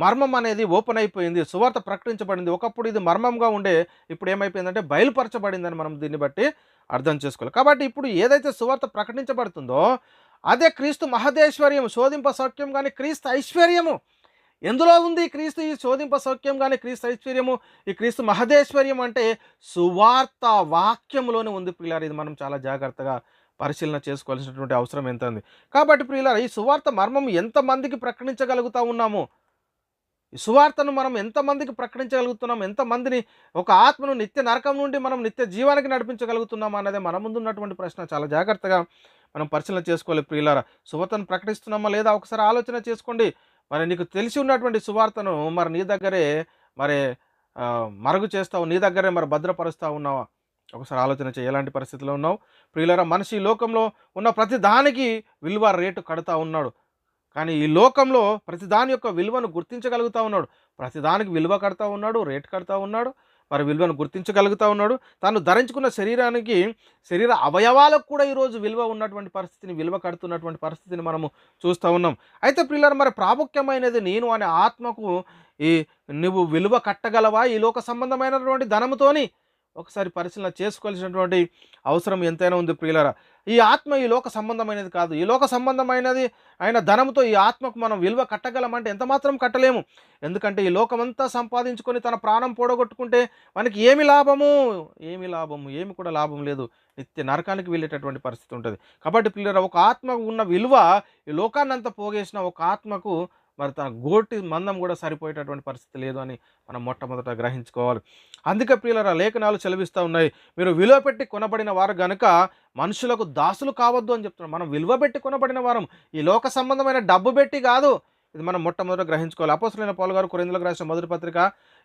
మర్మం అనేది ఓపెన్ అయిపోయింది, సువార్త ప్రకటించబడింది. ఒకప్పుడు ఇది మర్మంగా ఉండే, ఇప్పుడు ఏమైపోయిందంటే బయలుపరచబడిందని మనం దీన్ని బట్టి అర్థం చేసుకోవాలి. కాబట్టి ఇప్పుడు ఏదైతే సువార్త ప్రకటించబడుతుందో అదే క్రీస్తు మహదేశ్వర్యం, శోధింప సౌఖ్యం కానీ క్రీస్తు ఐశ్వర్యము. ఎందులో ఉంది క్రీస్తు ఈ శోధింప సౌఖ్యం కానీ క్రీస్తు ఐశ్వర్యము, ఈ క్రీస్తు మహదేశ్వర్యం అంటే సువార్త వాక్యంలోనే ఉంది ప్రియులారా. ఇది మనం చాలా జాగ్రత్తగా పరిశీలన చేసుకోవాల్సినటువంటి అవసరం ఎంత ఉంది. కాబట్టి ప్రియులారా, ఈ సువార్త మర్మం ఎంతమందికి ప్రకటించగలుగుతా ఉన్నాము, ఈ సువార్తను మనం ఎంతమందికి ప్రకటించగలుగుతున్నాం, ఎంతమందిని ఒక ఆత్మను నిత్య నరకం నుండి మనం నిత్య జీవానికి నడిపించగలుగుతున్నాం అన్నదే మన ముందు ఉన్నటువంటి ప్రశ్న. చాలా జాగ్రత్తగా మనం పరిశీలన చేసుకోవాలి ప్రియులారా. సువార్తను ప్రకటిస్తున్నామా లేదా ఒకసారి ఆలోచన చేసుకోండి. మరి నీకు తెలిసి ఉన్నటువంటి సువార్తను మరి నీ దగ్గరే మరి మరుగు చేస్తావు, నీ దగ్గరే మరి భద్రపరుస్తా ఉన్నావా? ఒకసారి ఆలోచన చేయి. ఎలాంటి పరిస్థితిలో ఉన్నావు? ప్రియులారా, మనిషి ఈ లోకంలో ఉన్న ప్రతి దానికి విలువ రేటు కడతా ఉన్నాడు. కానీ ఈ లోకంలో ప్రతి దాని యొక్క విలువను గుర్తించగలుగుతా ఉన్నాడు. ప్రతి దానికి విలువ కడతా ఉన్నాడు, రేటు కడతా ఉన్నాడు, మరి విలువను గుర్తించగలుగుతా ఉన్నాడు. తాను ధరించుకున్న శరీరానికి, శరీర అవయవాలకు కూడా ఈరోజు విలువ ఉన్నటువంటి పరిస్థితిని, విలువ కడుతున్నటువంటి పరిస్థితిని మనము చూస్తూ ఉన్నాం. అయితే ప్రియులారా, మరి ప్రాముఖ్యమైనది నేను అనే ఆత్మకు ఈ నువ్వు విలువ కట్టగలవా ఈ లోక సంబంధమైనటువంటి ధనముతోని? ఒకసారి పరిశీలన చేసుకోవాల్సినటువంటి అవసరం ఎంతైనా ఉంది ప్రియులారా. ఈ ఆత్మ ఈ లోక సంబంధమైనది కాదు. ఈ లోక సంబంధమైనది అయిన ధనంతో ఈ ఆత్మకు మనం విలువ కట్టగలమంటే ఎంత మాత్రం కట్టలేము. ఎందుకంటే ఈ లోకమంతా సంపాదించుకొని తన ప్రాణం పోడగొట్టుకుంటే మనకి ఏమి లాభము? ఏమి కూడా లాభం లేదు. నిత్య నరకానికి వెళ్ళేటటువంటి పరిస్థితి ఉంటుంది. కాబట్టి ప్రియులారా, ఒక ఆత్మకు ఉన్న విలువ ఈ లోకాన్నంతా పోగేసిన ఒక ఆత్మకు మరి తన గోటి మందం కూడా సరిపోయేటటువంటి పరిస్థితి లేదు అని మనం మొట్టమొదట గ్రహించుకోవాలి. అందుకే ప్రియులారా, లేఖనాలు సెలవిస్తూ ఉన్నాయి, మీరు విలువ పెట్టి కొనబడిన వారు గనుక మనుషులకు దాసులు కావద్దు అని చెప్తున్నారు. మనం విలువ పెట్టి కొనబడిన వారం, ఈ లోక సంబంధమైన డబ్బు పెట్టి కాదు. ఇది మనం మొట్టమొదట గ్రహించుకోవాలి. అపోస్తలుడైన పౌలు గారు కొరింథీయులకు రాసిన మొదటి పత్రిక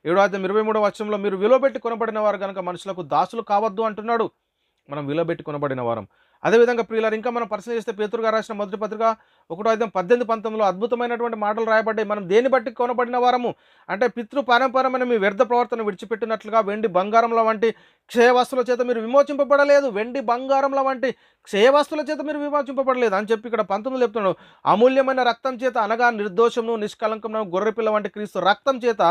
7:23 మీరు విలువ పెట్టి కొనబడిన వారు కనుక మనుషులకు దాసులు కావద్దు అంటున్నాడు. మనం విలువ పెట్టి కొనబడిన వారం. అదేవిధంగా ప్రియులారా, ఇంకా మనం పరిశీలన చేస్తే పేతురు గారు రాసిన మొదటి పత్రిక 1:18-19 అద్భుతమైనటువంటి మాటలు రాయబడ్డాయి. మనం దేని బట్టి కొనబడిన వారము అంటే, పితృ పారంపరమైన మీ వ్యర్థ ప్రవర్తన విడిచిపెట్టినట్లుగా వెండి బంగారంల వంటి క్షయవస్తుల చేత మీరు విమోచింపబడలేదు. వెండి బంగారంల వంటి క్షయవస్తుల చేత మీరు విమోచింపబడలేదు అని చెప్పి ఇక్కడ 19 చెప్తున్నాడు. అమూల్యమైన రక్తం చేత అనగా నిర్దోషమును నిష్కలంకమును గొర్రెపిల్ల వంటి క్రీస్తు రక్తం చేత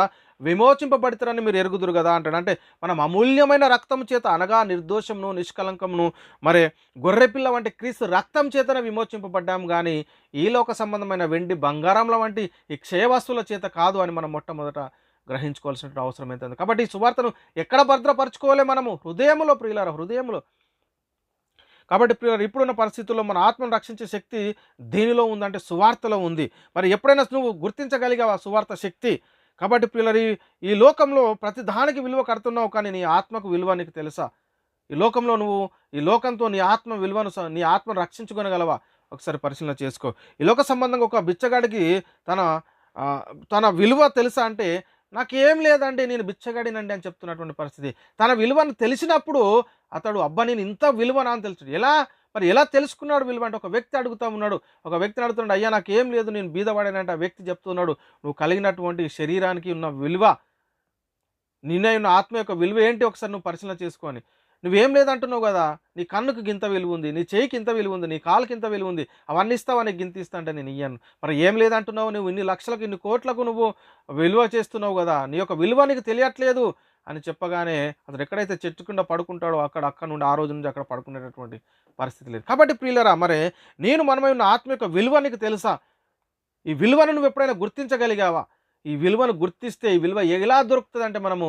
విమోచింపబడతారని మీరు ఎరుగుదురు కదా అంటాడు. అంటే మనం అమూల్యమైన రక్తం చేత అనగా నిర్దోషమును నిష్కలంకమును మరి గొర్రెపిల్ల వంటి క్రీస్తు రక్తం చేతనే విమోచింపబడ్డాము, కానీ ఈ లోక సంబంధమైన వెండి బంగారంల వంటి ఈ క్షయవస్తువుల చేత కాదు అని మనం మొట్టమొదట గ్రహించుకోవాల్సిన అవసరం ఎంత. కాబట్టి ఈ సువార్తను ఎక్కడ భద్రపరచుకోవాలి? మనము హృదయంలో ప్రియులారా, హృదయంలో. కాబట్టి ప్రియులారా, ఇప్పుడున్న పరిస్థితుల్లో మన ఆత్మను రక్షించే శక్తి దేనిలో ఉందంటే సువార్తలో ఉంది. మరి ఎప్పుడైనా నువ్వు గుర్తించగలిగావా సువార్త శక్తి? కాబట్టి ప్రియులారా, ఈ లోకంలో ప్రతి దానికి విలువ కడుతున్నావు, కానీ నీ ఆత్మకు విలువ నీకు తెలుసా? ఈ లోకంలో నువ్వు ఈ లోకంతో నీ ఆత్మ విలువను, నీ ఆత్మను రక్షించుకోగలవా? ఒకసారి పరిశీలన చేసుకో. ఈ లోక సంబంధంగా ఒక బిచ్చగాడికి తన తన విలువ తెలుసా అంటే, నాకేం లేదండి, నేను బిచ్చగాడినండి అని చెప్తున్నటువంటి పరిస్థితి. తన విలువను తెలిసినప్పుడు అతడు అబ్బా నేను ఇంత విలువనా అని తెలుసు. ఎలా తెలుసుకున్నాడు విలువ అంటే, ఒక వ్యక్తి అడుగుతా ఉన్నాడు. ఒక వ్యక్తిని అడుగుతున్నాడు, అయ్యా నాకేం లేదు, నేను బీదవాడానంటే ఆ వ్యక్తి చెప్తున్నాడు, నువ్వు కలిగినటువంటి శరీరానికి ఉన్న విలువ, నిన్న ఉన్న ఆత్మ యొక్క విలువ ఏంటి ఒకసారి నువ్వు పరిశీలన చేసుకొని. నువ్వేం లేదంటున్నావు కదా, నీ కన్నుకు గింత విలువ ఉంది, నీ చేయికి ఇంత విలువ ఉంది, నీ కాలుకి ఇంత విలువ ఉంది, అవన్నీ ఇస్తావా? నీకు గింత ఇస్తా అంటే నేను ఇయ్యను. మరి ఏం లేదంటున్నావు, నువ్వు ఇన్ని లక్షలకు ఇన్ని కోట్లకు నువ్వు విలువ చేస్తున్నావు కదా, నీ యొక్క విలువ నీకు తెలియట్లేదు అని చెప్పగానే అతను ఎక్కడైతే చెట్టు కింద పడుకుంటాడో అక్కడ నుండి ఆ రోజు నుంచి అక్కడ పడుకునేటటువంటి పరిస్థితి లేదు. కాబట్టి ప్రియులారా, మరి మనమై ఉన్న ఆత్మ యొక్క విలువ నీకు తెలుసా? ఈ విలువను నువ్వు ఎప్పుడైనా గుర్తించగలిగావా? ఈ విలువను గుర్తిస్తే ఈ విలువ ఎలా దొరుకుతుంది అంటే, మనము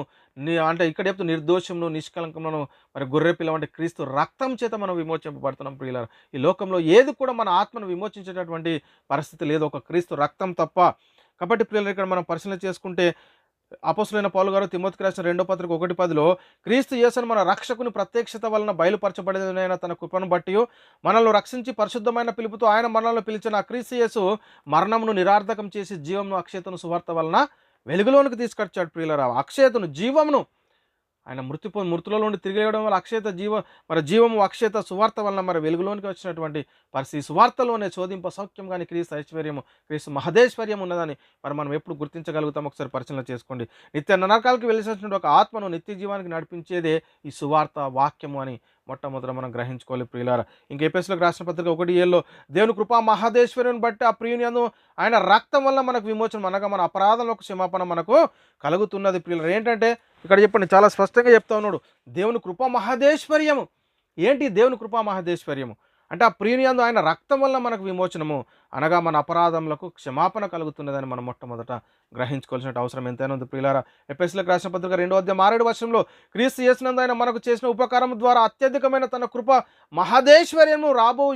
అంటే ఇక్కడ చెప్తూ నిర్దోషమును నిష్కలంకమును మరి గొర్రెపిల్ల వంటి క్రీస్తు రక్తం చేత మనం విమోచింపబడుతున్నాం ప్రియులారా. ఈ లోకంలో ఏది కూడా మన ఆత్మను విమోచించేటటువంటి పరిస్థితి లేదు, ఒక క్రీస్తు రక్తం తప్ప. కాబట్టి ప్రియులారా, ఇక్కడ మనం పరిశీలన చేసుకుంటే అపోస్తలుడైన పౌలు గారు తిమోతికి రాసిన 2వ పత్రిక 1:10 క్రీస్తు యేసును మన రక్షకుని ప్రత్యక్షత వలన బయలుపరచబడిన తన కృపను బట్టి మనల్ని రక్షించి పరిశుద్ధమైన పిలుపుతో ఆయన మనల్ని పిలిచిన క్రీస్తు యేసు మరణమును నిరార్థకం చేసి జీవమును అక్షయతను సువార్త వలన వెలుగులోనికి తీసుకొచ్చాడు ప్రియులారా. అక్షయతను, జీవమును ఆయన మృతుల నుండి తిరిగి వేయడం వల్ల జీవము అక్షయత సువార్త వలన మరి వెలుగులోనికి వచ్చినటువంటి పరిస్థితి. సువార్తలోనే శోధింప సౌఖ్యం కానీ క్రీస్తు ఐశ్వర్యము, క్రీస్తు మహదేశ్వర్యం ఉన్నదని మరి మనం ఎప్పుడు గుర్తించగలుగుతాం? ఒకసారి పరిశీలన చేసుకోండి. నిత్య నరకాలకు వెళ్ళినటువంటి ఒక ఆత్మను నిత్య జీవానికి నడిపించేదే ఈ సువార్త వాక్యము అని మొట్టమొదట మనం గ్రహించుకోవాలి ప్రియులారా. ఇంక ఎఫెసీయులకు రాసిన పత్రిక 1:7 దేవుని కృపా మహదేశ్వర్యం బట్టి ఆ ప్రియుని యందు ఆయన రక్తం వల్ల మనకు విమోచనం, అనగా మన అపరాధంలోకి క్షమాపణ మనకు కలుగుతున్నది ప్రియులారా. ఏంటంటే ఇక్కడ చెప్పండి, చాలా స్పష్టంగా చెప్తా ఉన్నాడు, దేవుని కృపా మహదేశ్వర్యము. ఏంటి దేవుని కృపా మహదేశ్వర్యము అంటే, ఆ ప్రియుని యందు ఆయన రక్తం వల్ల మనకు విమోచనము, అనగా మన అపరాధములకు క్షమాపణ కలుగుతున్నదని మనం మొట్టమొదట గ్రహించుకోవాల్సిన అవసరం ఎంతైనా ఉంది ప్రియులారా. ఎఫెసీయులకు రాసిన పత్రిక 2:6 క్రీస్తు యేసునందు ఆయన మనకు చేసిన ఉపకారం ద్వారా అత్యధికమైన తన కృప మహదేశ్వర్యము రాబో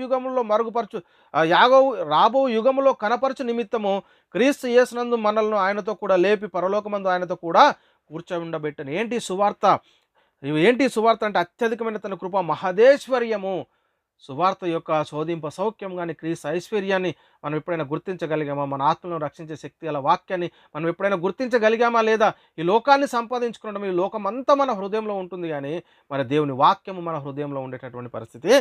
యుగములో కనపరచు నిమిత్తము క్రీస్తు యేసునందు మనల్ని ఆయనతో కూడా లేపి పరలోకమందు ఆయనతో కూడా కూర్చోబెట్టను. ఏంటి సువార్త? ఏంటి సువార్త అంటే, అత్యధికమైన తన కృప మహదేశ్వర్యము, సువార్త యొక్క శోధింప సౌఖ్యం కానీ క్రీస్తు ఐశ్వర్యాన్ని మనం ఎప్పుడైనా గుర్తించగలిగామా? మన ఆత్మలను రక్షించే శక్తి గల వాక్యాన్ని మనం ఎప్పుడైనా గుర్తించగలిగామా లేదా? ఈ లోకాన్ని సంపాదించుకోవడం, ఈ లోకమంతా మన హృదయంలో ఉంటుంది గానీ, మరి దేవుని వాక్యము మన హృదయంలో ఉండేటటువంటి పరిస్థితి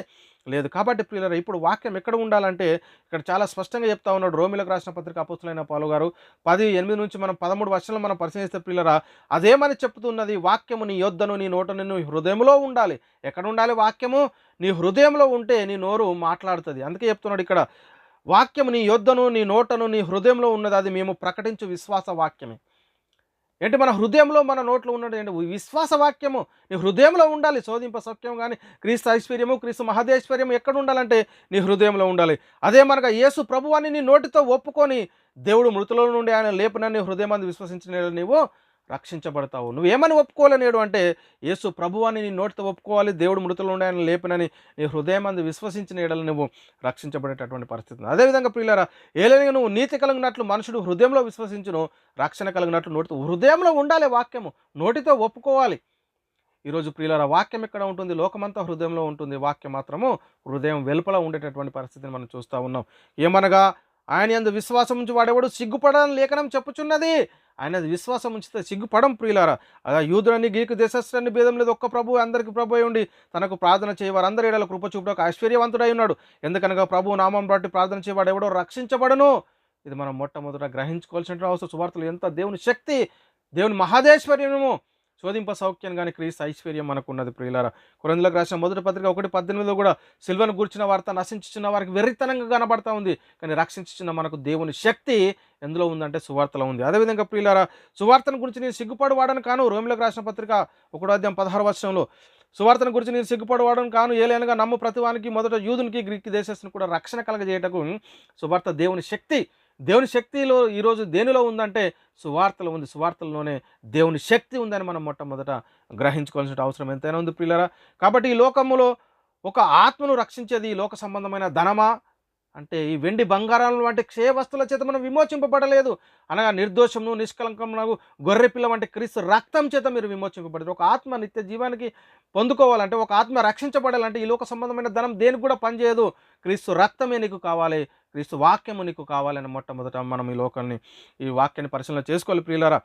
లేదు. కాబట్టి ప్రియులారా, ఇప్పుడు వాక్యం ఎక్కడ ఉండాలంటే, ఇక్కడ చాలా స్పష్టంగా చెప్తా ఉన్నాడు రోమీయులకు రాసిన పత్రిక అపోస్తలుడైన పౌలు గారు 10:8 నుంచి మనం 13 వచనాలు మనం పరిశీలిస్తే ప్రియులారా, అదేమని చెప్తున్నది, వాక్యము నీ యొద్దను నీ నోటను నీ హృదయంలో ఉండాలి. ఎక్కడ ఉండాలి వాక్యము? నీ హృదయంలో ఉంటే నీ నోరు మాట్లాడుతుంది. అందుకే చెప్తున్నాడు ఇక్కడ, వాక్యము నీ యొద్దను నీ నోటను నీ హృదయంలో ఉన్నది, అది మేము ప్రకటించు విశ్వాస వాక్యమే. ఏంటి, మన హృదయంలో మన నోట్లో ఉన్నది ఏంటి? విశ్వాస వాక్యము నీ హృదయంలో ఉండాలి. శోధింప సత్యం కానీ క్రీస్తు ఐశ్వర్యము క్రీస్తు మహదేశ్వర్యము ఎక్కడ ఉండాలంటే నీ హృదయంలో ఉండాలి. అదే మనగా యేసు ప్రభువాన్ని నీ నోటితో ఒప్పుకొని దేవుడు మృతుల నుండి ఆయన లేపనని హృదయమందు విశ్వసించిన నీవు రక్షించబడతావు. నువ్వేమని ఒప్పుకోలేనేడు అంటే, యేసు ప్రభువాన్ని నీ నోటితో ఒప్పుకోవాలి, దేవుడు మృతుల నుండి ఆయన లేపనని నీ హృదయమందు విశ్వసించిన ఎడల నువ్వు రక్షించబడేటటువంటి పరిస్థితి. అదేవిధంగా ప్రియులారా, ఏలైనా నువ్వు నీతి కలిగినట్లు మనుషుడు హృదయంలో విశ్వసించును, రక్షణ కలిగినట్లు నోటితో, హృదయంలో ఉండాలి వాక్యము, నోటితో ఒప్పుకోవాలి. ఈరోజు ప్రియులారా, వాక్యం ఎక్కడ ఉంటుంది? లోకమంతా హృదయంలో ఉంటుంది. వాక్యం మాత్రము హృదయం వెలుపల ఉండేటటువంటి పరిస్థితిని మనం చూస్తూ ఉన్నాం. ఏమనగా, ఆయన యందు విశ్వాసం ఉంచి వాడెవడు సిగ్గుపడని లేఖనం చెప్పుచున్నది. ఆయన విశ్వాసం ఉంచితే సిగ్గుపడం ప్రియులారా. యూదులని గ్రీకు దేశస్థులని భేదం లేదు, ఒక్క ప్రభు అందరికీ ప్రభు అయి ఉండి తనకు ప్రార్థన చేయవారు అందరి ఏడల కృప చూపుటకు ఐశ్వర్యవంతుడై ఉన్నాడు. ఎందుకనగా ప్రభు నామం బట్టి ప్రార్థన చేయవాడు ఎవడో రక్షించబడును. ఇది మనం మొట్టమొదట గ్రహించుకోవాల్సిన అవసరం. సువార్తలు ఎంత దేవుని శక్తి, దేవుని మహాదేశ్వర్యము, శోధింప సౌఖ్యం కానీ క్రీస్తు ఐశ్వర్యం మనకున్నది ప్రియులారా. కొరింథీయులకు రాసిన మొదటి పత్రిక 1:18 కూడా, సిల్వను గూర్చిన వార్త నశించుచున్న వారికి వెర్రితనంగా కనబడతా ఉంది, కానీ రక్షించుచున్న మనకు దేవుని శక్తి ఎందులో ఉందంటే సువార్తలో ఉంది. అదేవిధంగా ప్రియులారా, సువార్తను గురించి నేను సిగ్గుపడు వాడను కాను. రోమీయులకు రాసిన పత్రిక 1:16 సువార్తను గురించి నేను సిగ్గుపడు వాడను కాను, ఏలైనగా నమ్ము ప్రతివానికి, మొదట యూదునికి గ్రీకు దేశస్తుని కూడా రక్షణ కలగజేయటకు సువార్త దేవుని శక్తి. దేవుని శక్తిలో ఈరోజు దేనిలో ఉందంటే సువార్తలో ఉంది. సువార్తల్లోనే దేవుని శక్తి ఉందని మనం మొట్టమొదట గ్రహించుకోవాల్సిన అవసరం ఎంతైనా ఉంది ప్రియులారా. కాబట్టి ఈ లోకములో ఒక ఆత్మను రక్షించేది ఈ లోక సంబంధమైన ధనమా అంటే, ఈ వెండి బంగారాలు వంటి క్షయ వస్తువుల చేత మనం విమోచింపబడలేదు, అనగా నిర్దోషము నిష్కలంకమునగు గొర్రె పిల్ల వంటి క్రీస్తు రక్తం చేత మీరు విమోచింపబడదు. ఒక ఆత్మ నిత్య జీవానికి పొందుకోవాలంటే, ఒక ఆత్మ రక్షించబడాలంటే ఈ లోక సంబంధమైన ధనం దేనికి కూడా పనిచేయదు. క్రీస్తు రక్తమే నీకు కావాలి, క్రీస్తు వాక్యము నీకు కావాలని మొట్టమొదట మనం ఈ వాక్యాన్ని పరిశీలన చేసుకోవాలి ప్రియులారా.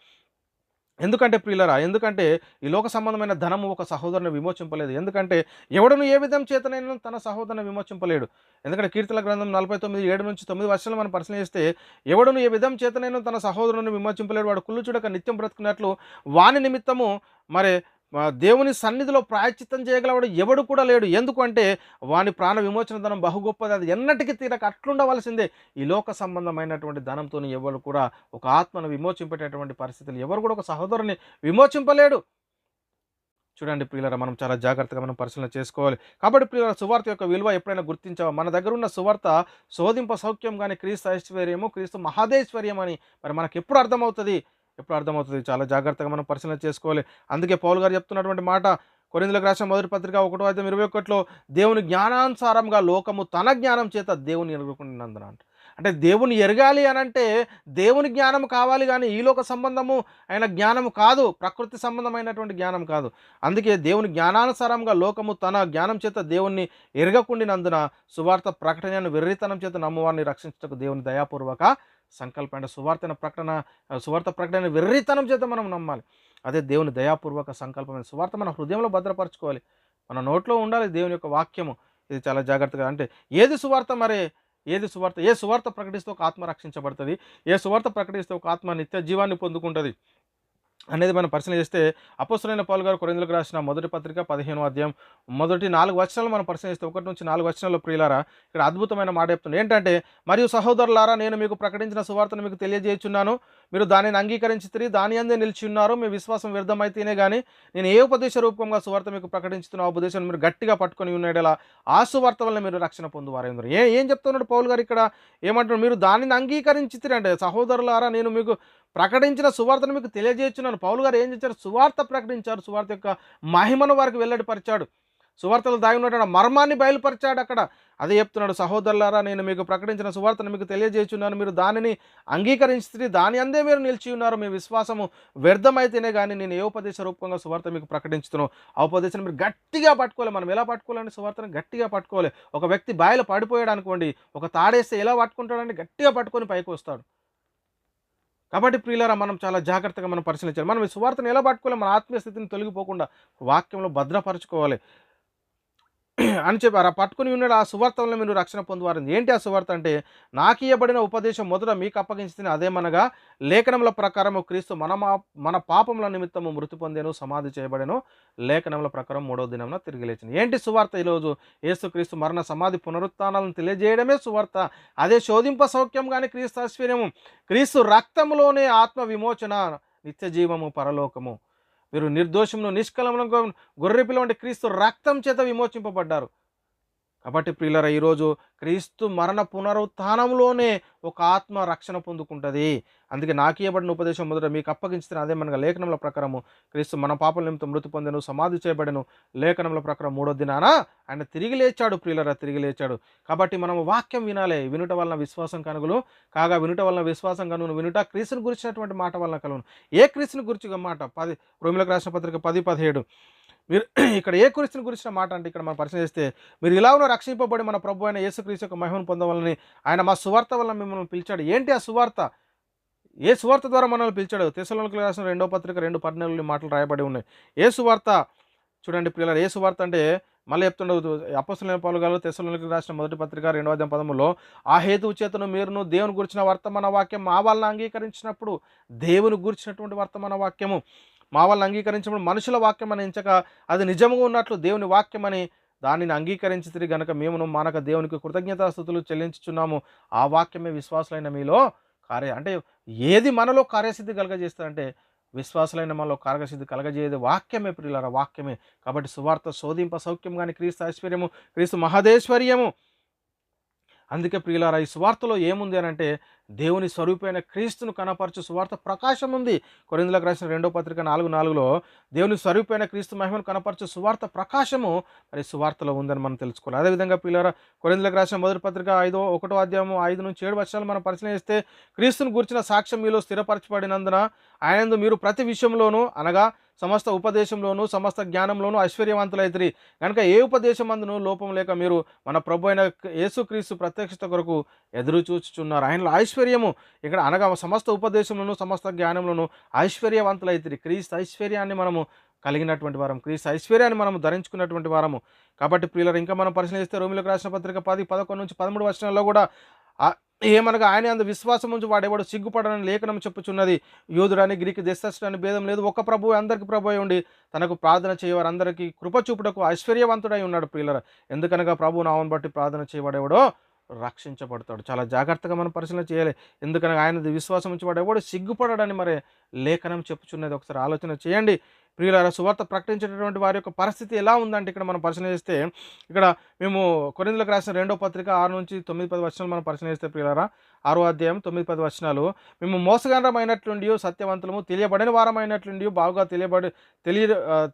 ఎందుకంటే ఈ లోక సంబంధమైన ధనము ఒక సహోదరుని విమోచింపలేదు. ఎందుకంటే ఎవడును ఏ విధం చేతనైనా తన సహోదరుని విమోచింపలేడు. ఎందుకంటే కీర్తన గ్రంథం 49:7-9 వర్షాలు మనం పరిశీలిస్తే, ఎవడును ఏ విధం చేతనైనా తన సహోదరుని విమోచింపలేడు, వాడు కుళ్ళు చూడక నిత్యం బ్రతుకున్నట్లు వాని నిమిత్తము మరి దేవుని సన్నిధిలో ప్రాయశ్చిత్తం చేయగలవాడు ఎవడు కూడా లేడు. ఎందుకంటే వాని ప్రాణ విమోచన ధనం బహు గొప్పది, అది ఎన్నటికీ తీరక అట్లుండవలసిందే. ఈ లోక సంబంధమైనటువంటి ధనంతో ఎవరు కూడా ఒక ఆత్మను విమోచింపేటటువంటి పరిస్థితులు ఎవరు కూడా ఒక సహోదరుని విమోచింపలేడు. చూడండి ప్రియులారా, మనం చాలా జాగ్రత్తగా మనం పరిశీలన చేసుకోవాలి. కాబట్టి ప్రియులారా, సువార్త యొక్క విలువ ఎప్పుడైనా గుర్తించావా? మన దగ్గర ఉన్న సువార్త శోధింప సౌఖ్యం కానీ క్రీస్తు ఐశ్వర్యము క్రీస్తు మహాదేశ్వర్యం అని మరి మనకు ఎప్పుడు అర్థమవుతుంది? చాలా జాగ్రత్తగా మనం పరిశీలన చేసుకోవాలి. అందుకే పౌలు గారు చెప్తున్నటువంటి మాట, కొరింథీయులకు రాసిన మొదటి పత్రిక 1:21 దేవుని జ్ఞానానుసారంగా లోకము తన జ్ఞానం చేత దేవుని ఎరుగుకున్నందున అంటే దేవుని ఎరగాలి అనంటే దేవుని జ్ఞానం కావాలి, కానీ ఈ లోక సంబంధము అయిన జ్ఞానం కాదు, ప్రకృతి సంబంధమైనటువంటి జ్ఞానం కాదు. అందుకే దేవుని జ్ఞానానుసారంగా లోకము తన జ్ఞానం చేత దేవుణ్ణి ఎరగకుండినందున సువార్త ప్రకటనను వెర్రితనం చేత నమ్మువారిని రక్షించటకు దేవుని దయాపూర్వక సంకల్పం. అంటే సువార్త ప్రకటన వెర్రితనం చేత మనం నమ్మాలి, అదే దేవుని దయాపూర్వక సంకల్పమైన సువార్త మన హృదయంలో భద్రపరచుకోవాలి, మన నోట్లో ఉండాలి దేవుని యొక్క వాక్యము. ఇది చాలా జాగ్రత్తగా, అంటే ఏ సువార్త ప్రకటిస్తే ఒక ఆత్మ రక్షించబడుతుంది, ఏ సువార్త ప్రకటిస్తే ఒక ఆత్మ నిత్య జీవాన్ని పొందుకుంటుంది అనేది మనం పరిశీలన చేస్తే, అపోస్తలుడైన పౌలు గారు కొరింథీయులకు రాసిన మొదటి పత్రిక 15వ మొదటి 4 వచనాలు మనం పరిశీలన చేస్తే, 1 నుంచి 4 వచనాల్లో ప్రియులారా ఇక్కడ అద్భుతమైన మాట చెప్తుంది. ఏంటంటే, మరియు సహోదరులారా, నేను మీకు ప్రకటించిన సువార్తను మీకు తెలియజేయుచున్నాను, మీరు దానిని అంగీకరించి దాని అందే నిలిచి ఉన్నారు, మీ విశ్వాసం వ్యర్థమైతేనే కానీ నేను ఏ ఉపదేశ రూపంగా సువార్త మీకు ప్రకటించుతున్న ఆ ఉపదేశాన్ని మీరు గట్టిగా పట్టుకొని ఉన్నాడేలా ఆ సువార్త వల్ల మీరు రక్షణ పొందువారు. ఏం చెప్తున్నాడు పౌలు గారు ఇక్కడ? ఏమంటున్నారు? మీరు దానిని అంగీకరించితే అంటే, సహోదరులారా నేను మీకు ప్రకటించిన సువార్తను మీకు తెలియజేస్తున్నాను. పౌలు గారు ఏం చేశారు? సువార్త ప్రకటించారు, సువార్త యొక్క మహిమను వారికి వెల్లడిపరిచాడు, సువార్తలు దాగి ఉన్నటువంటి మర్మాన్ని బయలుపరిచాడు. అక్కడ అదే చెప్తున్నాడు, సహోదరులారా నేను మీకు ప్రకటించిన సువార్తను మీకు తెలియజేయుచున్నాను, మీరు దానిని అంగీకరించి దాని అందే మీరు నిలిచి ఉన్నారు, మీ విశ్వాసము వ్యర్థమైతేనే కానీ నేను ఏ ఉపదేశ రూపంగా సువార్త మీకు ప్రకటించుతున్నాను ఆ ఉపదేశం మీరు గట్టిగా పట్టుకోవాలి. మనం ఎలా పట్టుకోవాలంటే సువార్తను గట్టిగా పట్టుకోవాలి. ఒక వ్యక్తి బాయిలో పడిపోయాడు అనుకోండి, ఒక తాడేస్తే ఎలా పట్టుకుంటాడంటే గట్టిగా పట్టుకొని పైకి వస్తాడు. కాబట్టి ప్రియులారా మనం చాలా జాగ్రత్తగా మనం పరిశీలించాలి. మనం ఈ సువార్తను ఎలా పట్టుకోవాలి, మన ఆత్మీయ స్థితిని తొలగిపోకుండా వాక్యంలో భద్రపరచుకోవాలి అని చెప్పారు. ఆ పట్టుకుని ఉన్నాడు, ఆ సువార్త వల్ల మీరు రక్షణ పొందువారు. ఏంటి ఆ సువార్త అంటే, నాకు ఇవ్వబడిన ఉపదేశం మొదట మీకు అప్పగించింది అదేమనగా, లేఖనముల ప్రకారము క్రీస్తు మన పాపముల నిమిత్తము మృతి పొందెను, సమాధి చేయబడెను, లేఖనముల ప్రకారం మూడవ దినమున తిరిగి లేచింది. ఏంటి సువార్త? ఈరోజు యేసుక్రీస్తు మరణ సమాధి పునరుత్థానాలను తెలియజేయడమే సువార్త. అదే శోధింప సౌఖ్యం కానీ క్రీస్తు ఐశ్వర్యము, క్రీస్తు రక్తంలోనే ఆత్మ విమోచన, నిత్య జీవము, పరలోకము. మీరు నిర్దోషమును నిష్కలమును గొర్రెపిల్ల వంటి క్రీస్తు రక్తం చేత విమోచింపబడ్డారు. కాబట్టి ప్రియులారా ఈరోజు క్రీస్తు మరణ పునరుత్థానంలోనే ఒక ఆత్మ రక్షణ పొందుకుంటుంది. అందుకే నాకు ఇవ్వబడిన ఉపదేశం మొదట మీకు అప్పగించిన అదేమనగా, లేఖనముల ప్రకారము క్రీస్తు మన పాపల నిమిత్తం మృతి పొందెను, సమాధి చేయబడెను, లేఖనముల ప్రకారం మూడో దినాన ఆయన తిరిగి లేచాడు. ప్రియులారా తిరిగి లేచాడు. కాబట్టి మనం వాక్యం వినాలి. వినుట వలన విశ్వాసం కనుగును, కాగా వినుట వలన విశ్వాసం కనుగును, వినుట క్రీస్తుని గురించినటువంటి మాట వలన కలుగును. ఏ క్రీస్తుని గురించి మాట? రోమీయులకు రాసిన పత్రిక 10:17. మీరు ఇక్కడ ఏ క్రీస్తుని గురించిన మాట అంటే, ఇక్కడ మనం పరిశీలన చేస్తే, మీరు ఇలాగ రక్షింపబడి మన ప్రభు అయిన యేసుక్రీస్తు యొక్క మహిమను పొందవాలని ఆయన మా సువార్త వల్ల మిమ్మల్ని పిలిచాడు. ఏంటి ఆ సువార్త? ఏ సువార్త ద్వారా మనల్ని పిలిచాడు? తెస్సలోనికీయులకు రాసిన 2వ పత్రిక 2:14 మాటలు రాయబడి ఉన్నాయి. ఏ సువార్త? చూడండి ప్రియులారా, ఏ సువార్త అంటే మళ్ళీ చెప్తుండదు. అపోస్తలులైన పౌలు గారు తెస్సలోనికీయులకు రాసిన మొదటి పత్రిక 2వ అధ్యాయం 13లో, ఆ హేతువు చేతను మీరును దేవుని గురించిన వర్తమాన వాక్యం మా వాళ్ళని అంగీకరించినప్పుడు, దేవుని గురించినటువంటి వర్తమాన వాక్యము మా వాళ్ళని అంగీకరించినప్పుడు, మనుషుల వాక్యం అని ఎంచక అది నిజముగా ఉన్నట్లు దేవుని వాక్యం అని దానిని అంగీకరించి తిరిగి గనక మేమును మానక దేవునికి కృతజ్ఞతాస్తుతులు చెల్లించుచున్నాము. ఆ వాక్యమే విశ్వాసులైన మీలో అంటే ఏది మనలో కార్యసిద్ధి కలగజేస్తుందంటే, విశ్వాసులైన మనలో కార్యసిద్ధి కలగజేయదు వాక్యమే ప్రియులారా, వాక్యమే. కాబట్టి సువార్త శోధింప సౌఖ్యం కానీ క్రీస్తు ఐశ్వర్యము, క్రీస్తు మహదేశ్వర్యము. అందుకే ప్రియులారా ఈ సువార్తలో ఏముంది అని అంటే, దేవుని స్వరూపమైన క్రీస్తును కనపరచు సువార్త ప్రకాశం ఉంది. కొరింథీయులకు రాసిన 2వ పత్రిక 4:4లో దేవుని స్వరూపమైన క్రీస్తు మహిమను కనపరచు సువార్త ప్రకాశము మరి సువార్తలో ఉందని మనం తెలుసుకోవాలి. అదేవిధంగా ప్రియులారా కొరింథీయులకు రాసిన మొదటి పత్రిక 1వ అధ్యాయము 5-7 వచనాలు మనం పరిశీలన చేస్తే, క్రీస్తును గురించిన సాక్ష్యం మీలో స్థిరపరచబడినందున ఆయనందు మీరు ప్రతి విషయంలోనూ అనగా సమస్త ఉపదేశంలోను సమస్త జ్ఞానంలోనూ ఐశ్వర్యవంతులైతిరి కనుక ఏ ఉపదేశం అందును లోపం లేక మీరు మన ప్రభు అయిన యేసుక్రీస్తు ప్రత్యక్షత కొరకు ఎదురు చూచుచున్నారు. ఆయనలో ఐశ్వర్యము ఇక్కడ అనగా సమస్త ఉపదేశంలోను సమస్త జ్ఞానంలోను ఐశ్వర్యవంతులైతిరి. క్రీస్తు ఐశ్వర్యాన్ని మనము కలిగినటువంటి వారం, క్రీస్తు ఐశ్వర్యాన్ని మనం ధరించుకున్నటువంటి వారము. కాబట్టి ప్రియులారా ఇంకా మనం పరిశీలిస్తే రోమీయులకు రాసిన పత్రిక 10:11-13 వచనాల్లో కూడా ఏమనగా ఆయన అందు విశ్వాసం ఉంచి వాడెవడు సిగ్గుపడనని లేఖనం చెప్పుచున్నది. యూదుడని గ్రీకు దేశస్థుడని భేదం లేదు, ఒక ప్రభువు అందరికి ప్రభు అయి ఉండి తనకు ప్రార్థన చేయవారు అందరికీ కృప చూపుటకు ఐశ్వర్యవంతుడై ఉన్నాడు. ప్రియులారా ఎందుకనగా ప్రభు నామమును బట్టి ప్రార్థన చేయవాడెవడో రక్షించబడతాడు. చాలా జాగ్రత్తగా మనం పరిశీలన చేయాలి. ఎందుకనగా ఆయన విశ్వాసం ఉంచి వాడెవడు సిగ్గుపడడని మరి లేఖనం చెప్పుచున్నది. ఒకసారి ఆలోచన చేయండి ప్రియులారా. సువార్త ప్రకటించేటటువంటి వారి యొక్క పరిస్థితి ఎలా ఉందంటే, ఇక్కడ మనం పరిశీలన చేస్తే, ఇక్కడ మేము కొరింథీయులకు రాసిన 2వ పత్రిక 6-9-10 వచనాలు మనం పరిశీలన చేస్తే ప్రియులారా, 6వ అధ్యాయం 9-10 వచనాలు, మేము మోసగారమైనట్లుండి సత్యవంతులము తెలియబడిన వారమైనట్లుండి బాగా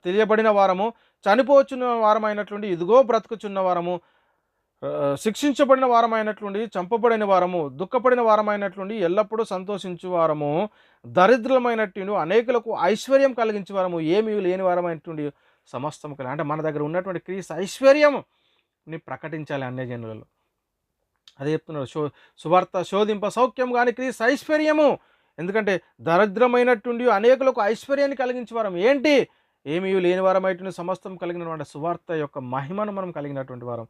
తెలియబడిన వారము చనిపోవచ్చున్న వారమైనట్లుండి ఇదిగో బ్రతుకుచున్న వారము శిక్షించబడిన వారమైనట్లుండి చంపబడిన వారము దుఃఖపడిన వారమైనట్లుండి ఎల్లప్పుడూ సంతోషించు వారము దరిద్రమైనట్టు అనేకులకు ఐశ్వర్యం కలిగించే వారము ఏమీ లేని వారమైనటువంటి సమస్తం కలిగి అంటే మన దగ్గర ఉన్నటువంటి క్రీస్తు ఐశ్వర్యంని ప్రకటించాలి అన్య జనులలో. అదే చెప్తున్నారు, సువార్త శోధింప సౌఖ్యం కానీ క్రీస్తు ఐశ్వర్యము. ఎందుకంటే దరిద్రమైనట్టుండి అనేకులకు ఐశ్వర్యాన్ని కలిగించే వారం ఏంటి? ఏమీ లేని వారమైనటువంటి సమస్తం కలిగినటువంటి సువార్త యొక్క మహిమను మనం కలిగినటువంటి వారం.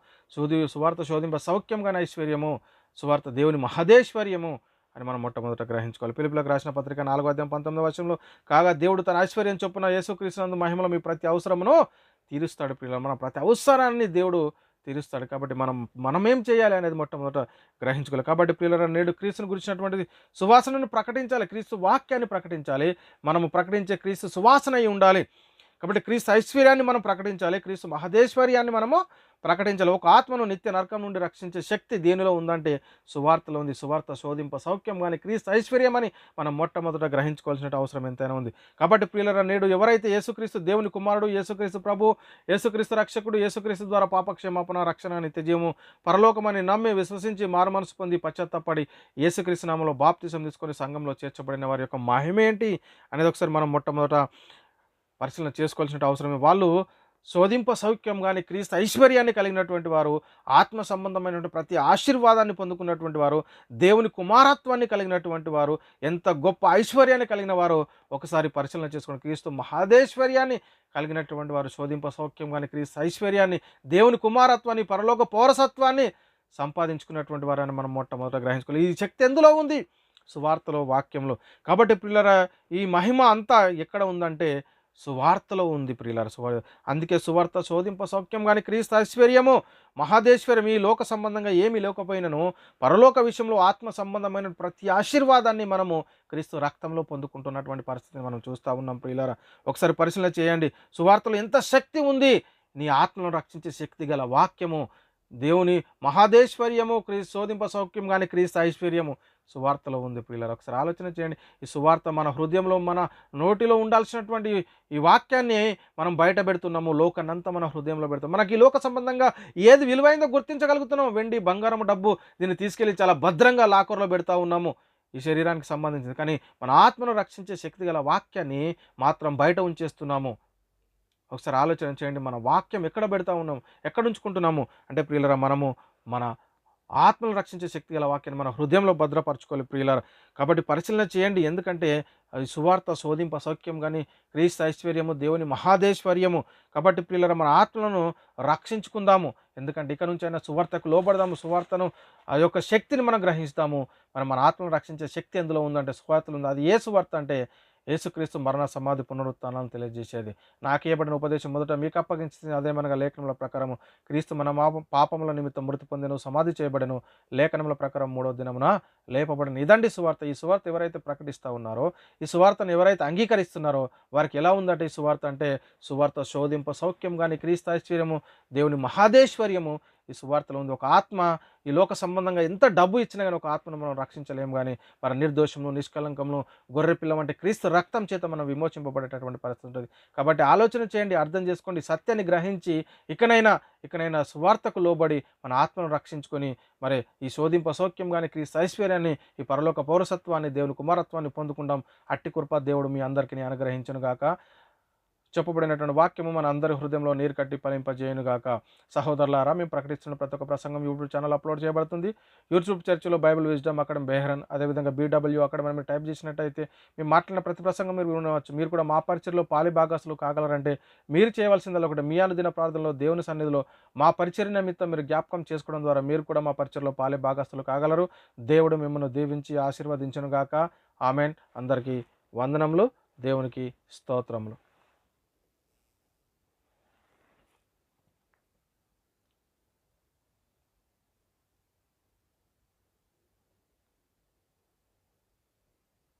సువార్త శోధింప సౌఖ్యం కానీ ఐశ్వర్యము, సువార్త దేవుని మహదేశ్వర్యము అని మనం మొట్టమొదట గ్రహించుకోవాలి. ఫిలిప్పీయులకు రాసిన పత్రిక 4వ అధ్యాయం 19వ వచనంలో, కాగా దేవుడు తన ఐశ్వర్యం చొప్పున యేసుక్రీస్తునందు మహిమలో మీ ప్రతి అవసరమును తీరుస్తాడు. ప్రియులారా మన ప్రతి అవసరాన్ని దేవుడు తీరుస్తాడు. కాబట్టి మనమేం చేయాలి అనేది మొట్టమొదట గ్రహించుకోవాలి. కాబట్టి ప్రియులారా నేడు క్రీస్తుని గురించినటువంటి సువాసనను ప్రకటించాలి, క్రీస్తు వాక్యాన్ని ప్రకటించాలి. మనము ప్రకటించే క్రీస్తు సువాసన అయి ఉండాలి. కాబట్టి క్రీస్తు ఐశ్వర్యాన్ని మనం ప్రకటించాలి, క్రీస్తు మహదేశ్వర్యాన్ని మనము ప్రకటించాలి. ఒక ఆత్మను నిత్య నరకం నుండి రక్షించే శక్తి దేనిలో ఉందంటే సువార్తలో ఉంది. సువార్త శోధింప సౌఖ్యం గాని క్రీస్తు ఐశ్వర్యం అని మనం మొట్టమొదట గ్రహించుకోవాల్సిన అవసరం ఎంతైనా ఉంది. కాబట్టి ప్రియులారా, నేడు ఎవరైతే యేసుక్రీస్తు దేవుని కుమారుడు, యేసుక్రీస్తు ప్రభు, యేసుక్రీస్తు రక్షకుడు, యేసుక్రీస్తు ద్వారా పాపక్షమాపణ, రక్షణ, నిత్యజీవము, పరలోకమని నమ్మి విశ్వసించి మారుమనసు పొంది పశ్చాత్తాపడి యేసుక్రీస్తు నామములో బాప్తిసం తీసుకొని సంఘంలో చేర్చబడిన వారి యొక్క మహిమ ఏంటి అనేది ఒకసారి మనం మొట్టమొదట పరిశీలన చేసుకోవాల్సిన అవసరమే. వాళ్ళు శోధింప సౌఖ్యం కానీ క్రీస్తు ఐశ్వర్యాన్ని కలిగినటువంటి వారు, ఆత్మ సంబంధమైనటువంటి ప్రతి ఆశీర్వాదాన్ని పొందుకున్నటువంటి వారు, దేవుని కుమారత్వాన్ని కలిగినటువంటి వారు, ఎంత గొప్ప ఐశ్వర్యాన్ని కలిగిన వారు ఒకసారి పరిశీలన చేసుకోండి. క్రీస్తు మహాదేశ్వర్యాన్ని కలిగినటువంటి వారు శోధింప సౌఖ్యం కానీ క్రీస్తు ఐశ్వర్యాన్ని, దేవుని కుమారత్వాన్ని, పరలోక పౌరసత్వాన్ని సంపాదించుకున్నటువంటి వారని మనం మొట్టమొదట గ్రహించుకోవాలి. ఈ శక్తి ఎందులో ఉంది? సువార్తలో, వాక్యంలో. కాబట్టి ప్రియులారా, ఈ మహిమ అంతా ఎక్కడ ఉందంటే సువార్తలో ఉంది ప్రియులారా. అందుకే సువార్త శోధింప సౌఖ్యం కానీ క్రీస్తు ఐశ్వర్యము, మహాదేశ్వర్యం. ఈ లోక సంబంధంగా ఏమీ లేకపోయినను పరలోక విషయంలో ఆత్మ సంబంధమైన ప్రతి ఆశీర్వాదాన్ని మనము క్రీస్తు రక్తంలో పొందుకుంటున్నటువంటి పరిస్థితిని మనం చూస్తూ ఉన్నాం ప్రియులారా. ఒకసారి పరిశీలన చేయండి. సువార్తలో ఎంత శక్తి ఉంది! నీ ఆత్మను రక్షించే శక్తి గల వాక్యము, దేవుని మహాదేశ్వర్యము, క్రీస్తు శోధింప సౌఖ్యం కానీ క్రీస్తు ఐశ్వర్యము సువార్తలో ఉంది ప్రియులారా. ఒకసారి ఆలోచన చేయండి. ఈ సువార్త మన హృదయంలో, మన నోటిలో ఉండాల్సినటువంటి ఈ వాక్యాన్ని మనం బయట పెడుతున్నాము, లోకాన్నంతా మన హృదయంలో పెడతాం. మనకి ఈ లోక సంబంధంగా ఏది విలువైందో గుర్తించగలుగుతున్నాము. వెండి, బంగారం, డబ్బు, దీన్ని తీసుకెళ్ళి చాలా భద్రంగా లాకర్లో పెడతా ఉన్నాము, ఈ శరీరానికి సంబంధించింది. కానీ మన ఆత్మను రక్షించే శక్తి గల వాక్యాన్ని మాత్రం బయట ఉంచేస్తున్నాము. ఒకసారి ఆలోచన చేయండి. మన వాక్యం ఎక్కడ పెడతా ఉన్నాము, ఎక్కడ ఉంచుకుంటున్నాము అంటే ప్రియులారా, మనము మన ఆత్మను రక్షించే శక్తి గల వాక్యాన్ని మన హృదయంలో భద్రపరచుకోవాలి ప్రియులారా. కాబట్టి పరిశీలన చేయండి. ఎందుకంటే అది సువార్త శోధింప సౌఖ్యం కానీ క్రీస్తు ఐశ్వర్యము, దేవుని మహాదేశ్వర్యము. కాబట్టి ప్రియులారా, మన ఆత్మలను రక్షించుకుందాము. ఎందుకంటే ఇక నుంచి అయినా సువార్తకు లోబడదాము, సువార్తను ఆ యొక్క శక్తిని మనం గ్రహిస్తాము. మన ఆత్మను రక్షించే శక్తి ఎందులో ఉందంటే సువార్తలు ఉంది. అది ఏ సువార్త అంటే యేసుక్రీస్తు మరణ, సమాధి, పునరుత్థానాలను తెలియజేసేది. నాకు ఇవ్వబడిన ఉపదేశం మొదట మీకు అప్పగించింది అదేమనగా లేఖనముల ప్రకారము క్రీస్తు మన పాపముల నిమిత్తం మృతి పొందెను, సమాధి చేయబడెను, లేఖనముల ప్రకారం 3వ దినమున లేపబడను. ఇదండి సువార్త. ఈ సువార్త ఎవరైతే ప్రకటిస్తూ ఉన్నారో, ఈ సువార్తను ఎవరైతే అంగీకరిస్తున్నారో వారికి ఎలా ఉందంటే ఈ సువార్త అంటే సువార్త శోధింప సౌఖ్యం కానీ క్రీస్తు ఐశ్వర్యము, దేవుని మహాదేశ్వర్యము ఈ సువార్తలో ఉంది. ఒక ఆత్మ ఈ లోక సంబంధంగా ఎంత డబ్బు ఇచ్చినా కానీ ఒక ఆత్మను మనం రక్షించలేము. కానీ మన నిర్దోషము, నిష్కలంకము, గొర్రె పిల్లం అంటే క్రీస్తు రక్తం చేత మనం విమోచింపబడేటటువంటి పరిస్థితి ఉంటుంది. కాబట్టి ఆలోచన చేయండి, అర్థం చేసుకోండి, సత్యాన్ని గ్రహించి ఇకనైనా సువార్తకు లోబడి మన ఆత్మను రక్షించుకొని మరి ఈ శోధింప సౌఖ్యం కానీ క్రీస్తు ఐశ్వర్యాన్ని, ఈ పరలోక పౌరసత్వాన్ని, దేవుని కుమారత్వాన్ని పొందుకుంటాం. అట్టి కృప దేవుడు మీ అందరికీ అనుగ్రహించును గాక. చెప్పబడినటువంటి వాక్యము మన అందరి హృదయంలో నీరు కట్టి ఫలింపజేయును గాక. సహోదరులారా, మేము ప్రకటిస్తున్న ప్రతి ఒక్క ప్రసంగం యూట్యూబ్ ఛానల్ అప్లోడ్ చేయబడుతుంది. యూట్యూబ్ చర్చిలో బైబిల్ విజ్డమ్ అకాడమీ బెహ్రన్, అదేవిధంగా BW అకాడమీ మీరు టైప్ చేసినట్టయితే మేము మాట్లాడిన ప్రతి ప్రసంగం మీరు వినవచ్చు. మీరు కూడా మా పరిచర్యలో పాలిభాగస్తులు కాగలరంటే మీరు చేయవలసిందల్లా ఒకటి, మీ అనుదిన ప్రార్థనలో దేవుని సన్నిధిలో మా పరిచర్య నిమిత్తం మీరు జ్ఞాపకం చేసుకోవడం ద్వారా మీరు కూడా మా పరిచర్యలో పాలిభాగస్తులు కాగలరు. దేవుడు మిమ్మల్ని దీవించి ఆశీర్వదించును గాక. ఆమెన్. అందరికీ వందనములు. దేవునికి స్తోత్రములు.